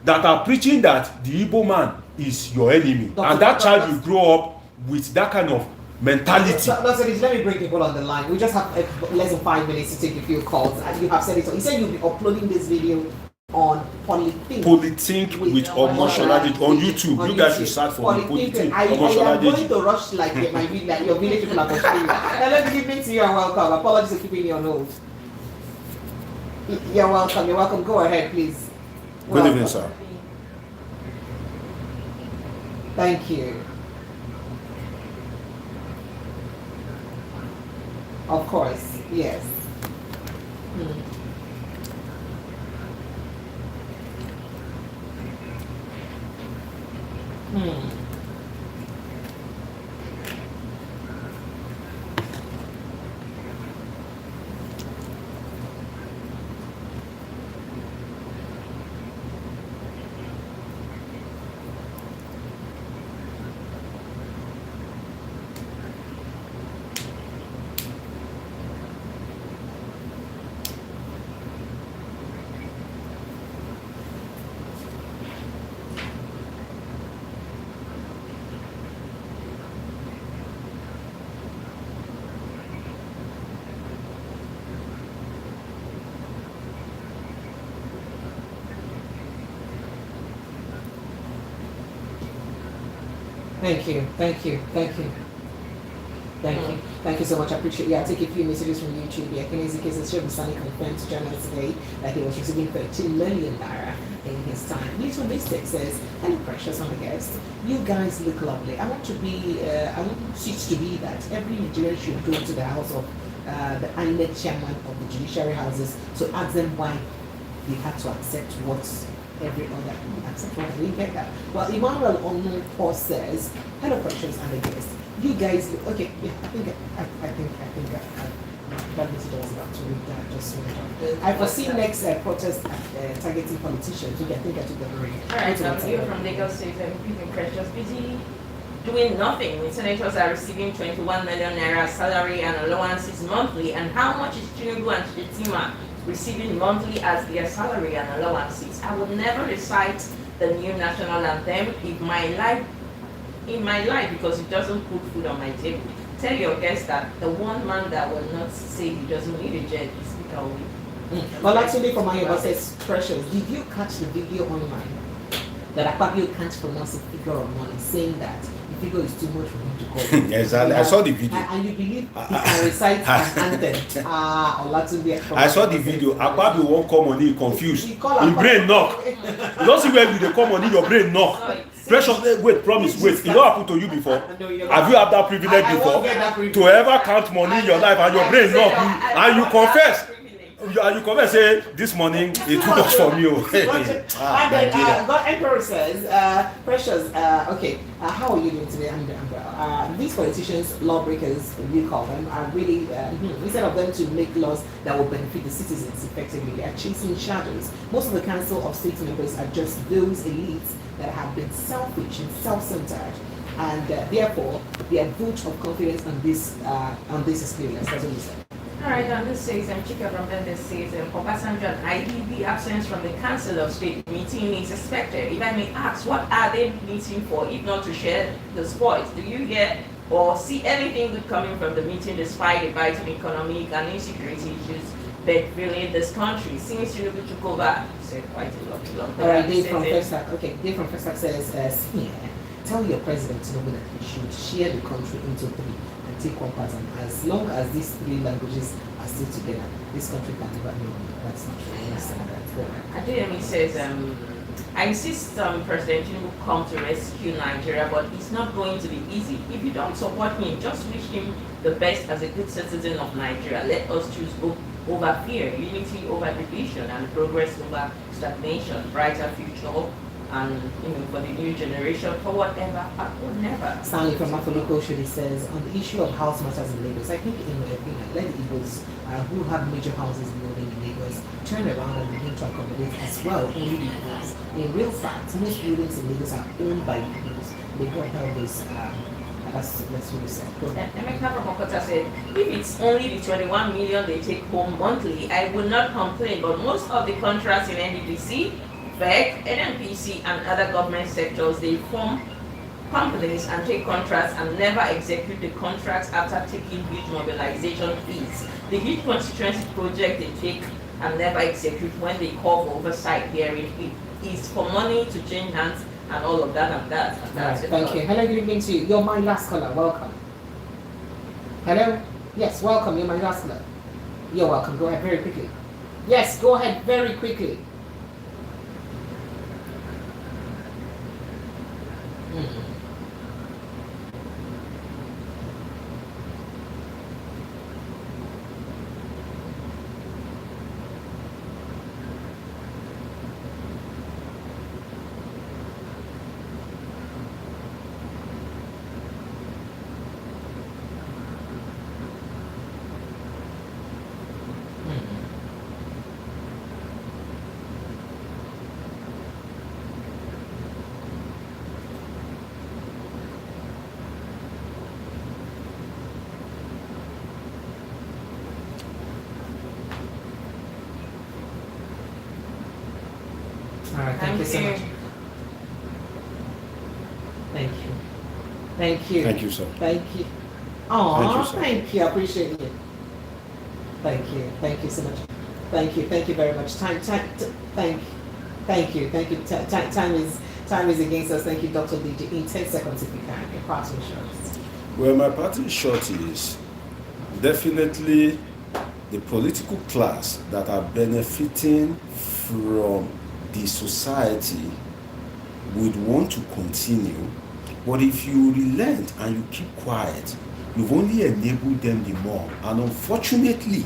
B: that are preaching that the Igbo man is your enemy. And that child will grow up with that kind of mentality.
A: Let me bring people on the line. We just have less than 5 minutes to take a few calls. And you have said it. You said you'll be uploading this video on
B: Polythink with Omosholade on YouTube. You guys should search for Polythink.
A: I am going to rush like my village, your village people are going to Hello, good evening to you and welcome. Apologies for keeping you on hold. You're welcome. You're welcome. Go ahead, please.
B: Good evening, sir.
A: Thank you. Of course, yes. Thank you. Thank you so much. I appreciate it. Yeah, I'll take a few messages from YouTube. Yeah, Kenezi Kesa Shobusani confirmed to journalists today that he was receiving 13 million naira in his time. Little Mystic says, hello precious on the guest. You guys look lovely. I want it to be that every Nigerian should go to the house of the INEC chairman of the judiciary houses to ask them why they had to accept what every other accept what we get that. Well, Emmanuel Onunpo says, hello precious and the guest. You guys look okay. Yeah, I think that message I was about to read that just I foresee next protest targeting politicians. I think I took that already.
D: Alright, you from Lagos State, people precious busy doing nothing. The senators are receiving 21 million naira salary and allowances monthly. And how much is Tinubu and Shetima receiving monthly as their salary and allowances? I would never recite the new national anthem in my life because it doesn't put food on my table. Tell your guests that the one man that will not say he doesn't need a jet is Speaker Obi.
A: Well, actually, from my says, precious, did you catch the video online that Akpabio can't pronounce a figure of money, saying that the figure is too much for him to call?
B: Exactly. I saw the video.
A: And you believe he can recite an anthem?
B: I saw the video. Akpabio won't come on it confused. His brain knock. You don't see where they come on it, your brain knock. Precious, wait, promise, wait. It don't happen to you before.
A: No,
B: have you had that privilege before? To ever count money in your life and your brain knock and you confess. You come and say this morning it too much for me.
A: God Emperor says, precious, okay, how are you doing today? These politicians, lawbreakers, we call them, are really, instead of them to make laws that will benefit the citizens effectively, they are chasing shadows. Most of the council of state members are just those elites that have been selfish and self-centered, and therefore their vote of confidence on this is clearless. That's what he said.
D: Alright, and this says, Chika from Bende says, Obasanjo and IEB absence from the Council of State meeting is expected. If I may ask, what are they meeting for, if not to share the spoils? Do you hear or see anything good coming from the meeting despite the biting economic and insecurity issues bedrilling this country? Since Tinubu took over, said quite a lot.
A: Alright, Dave from Festac says, tell your president Tinubu that he should share the country into three. Take one pattern. As long as these three languages are still together, this country can never be. That's not true.
D: Adeyemi says, I insist President Tinubu come to rescue Nigeria, but it's not going to be easy. If you don't support him, just wish him the best as a good citizen of Nigeria. Let us choose hope over fear, unity over division, and progress over stagnation. Brighter future and for the new generation, for whatever, whatever.
A: Stanley from Afoluko Shuri says, on the issue of house matters in Lagos, I think in my opinion, let the Igbos who have major houses building in Lagos turn around and begin to accommodate as well only the Igbos. In real fact, most buildings in Lagos are owned by Igbos. They don't have this, that's what we said.
D: Emeka from Okota said, if it's only the 21 million they take home monthly, I would not complain, but most of the contracts in NDDC, VEC, NNPC, and other government sectors, they form companies and take contracts and never execute the contracts after taking huge mobilization fees. The huge constituency project they take and never execute when they call for oversight hearing, it is for money to change hands and all of that and that. And that's
A: Right, thank you. Hello, good evening to you. You're my last caller. Welcome. Hello? Yes, welcome. You're my last caller. You're welcome. Go ahead very quickly. Yes, go ahead very quickly. All right, thank you so much. Thank you. Thank you.
B: Thank you, sir.
A: Thank you. Aw,
B: Thank you, sir.
A: thank you. I appreciate it. Thank you. Thank you so much. Thank you. Thank you very much. Thank you. Time is against us. Thank you, Dr. DJ. In 10 seconds, if you can, your parting shots.
B: Well, my parting shot is definitely the political class that are benefiting from the society would want to continue, but if you relent and you keep quiet, you've only enabled them the more. And unfortunately,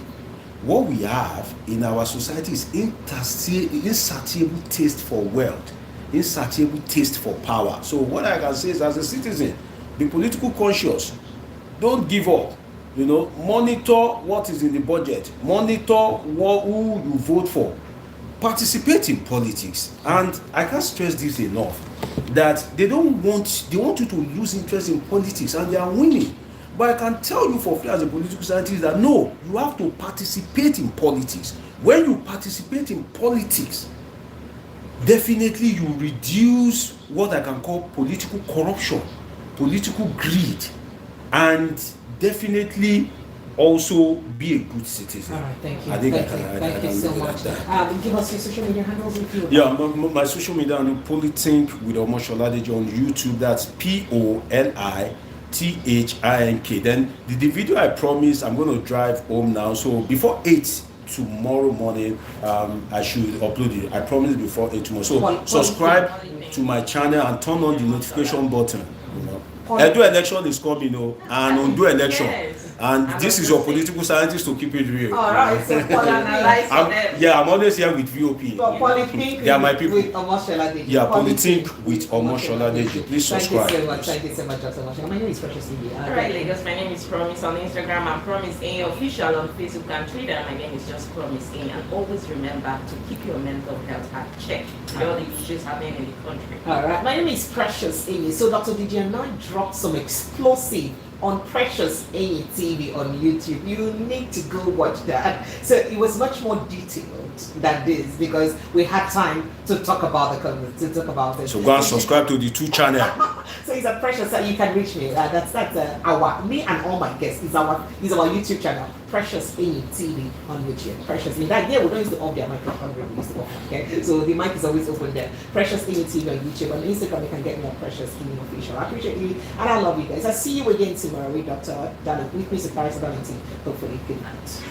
B: what we have in our society is insatiable taste for wealth, insatiable taste for power. So what I can say is, as a citizen, be political conscious. Don't give up. Monitor what is in the budget. Monitor who you vote for. Participate in politics. And I can't stress this enough, that they want you to lose interest in politics, and they are winning. But I can tell you for free as a political scientist that no, you have to participate in politics. When you participate in politics, definitely you reduce what I can call political corruption, political greed, and definitely also be a good citizen.
A: All right, thank you.
B: I think
A: Thank you so much. Give us your social media handles if you
B: Yeah, my social media handle Polythink with Omosholadeji on YouTube. That's POLITHINK. Then the video I promised, I'm going to drive home now. So before 8 tomorrow morning, I should upload it. I promise before 8 tomorrow. So subscribe to my channel and turn on the notification button. Edo election is coming, and Ondo election.
D: Yes.
B: And this is your political scientist to keep it real.
D: All right, so analyze them.
B: I'm always here with VOP. They are my people.
A: With Omosholadeji.
B: Yeah, Polythink with Omosholadeji. Please subscribe.
A: Thank you so much, Dr. Omosholadeji. My name is Precious Lee.
D: All right, Lagos. My name is Promise on Instagram and Promise A official on Facebook and Twitter. My name is just Promise A. And always remember to keep your mental health at check with all the issues happening in the country.
A: All right, my name is Precious Amy. So Dr. DJ and I dropped some explosive on Precious Amy TV on YouTube. You need to go watch that. So it was much more detailed than this because we had time to talk about the comments, to talk about it.
B: So go and subscribe to the 2 channel.
A: So it's a Precious that you can reach me. That's our me and all my guests is our YouTube channel, Precious Amy TV on YouTube. Precious Amy. That we don't use to off their microphone. Okay, so the mic is always open there. Precious Amy TV on YouTube. On Instagram, you can get more Precious Amy official. I appreciate you and I love you guys. I'll see you again tomorrow with Dr. Dallin, with Mr. Paris Valentine. Hopefully, good night.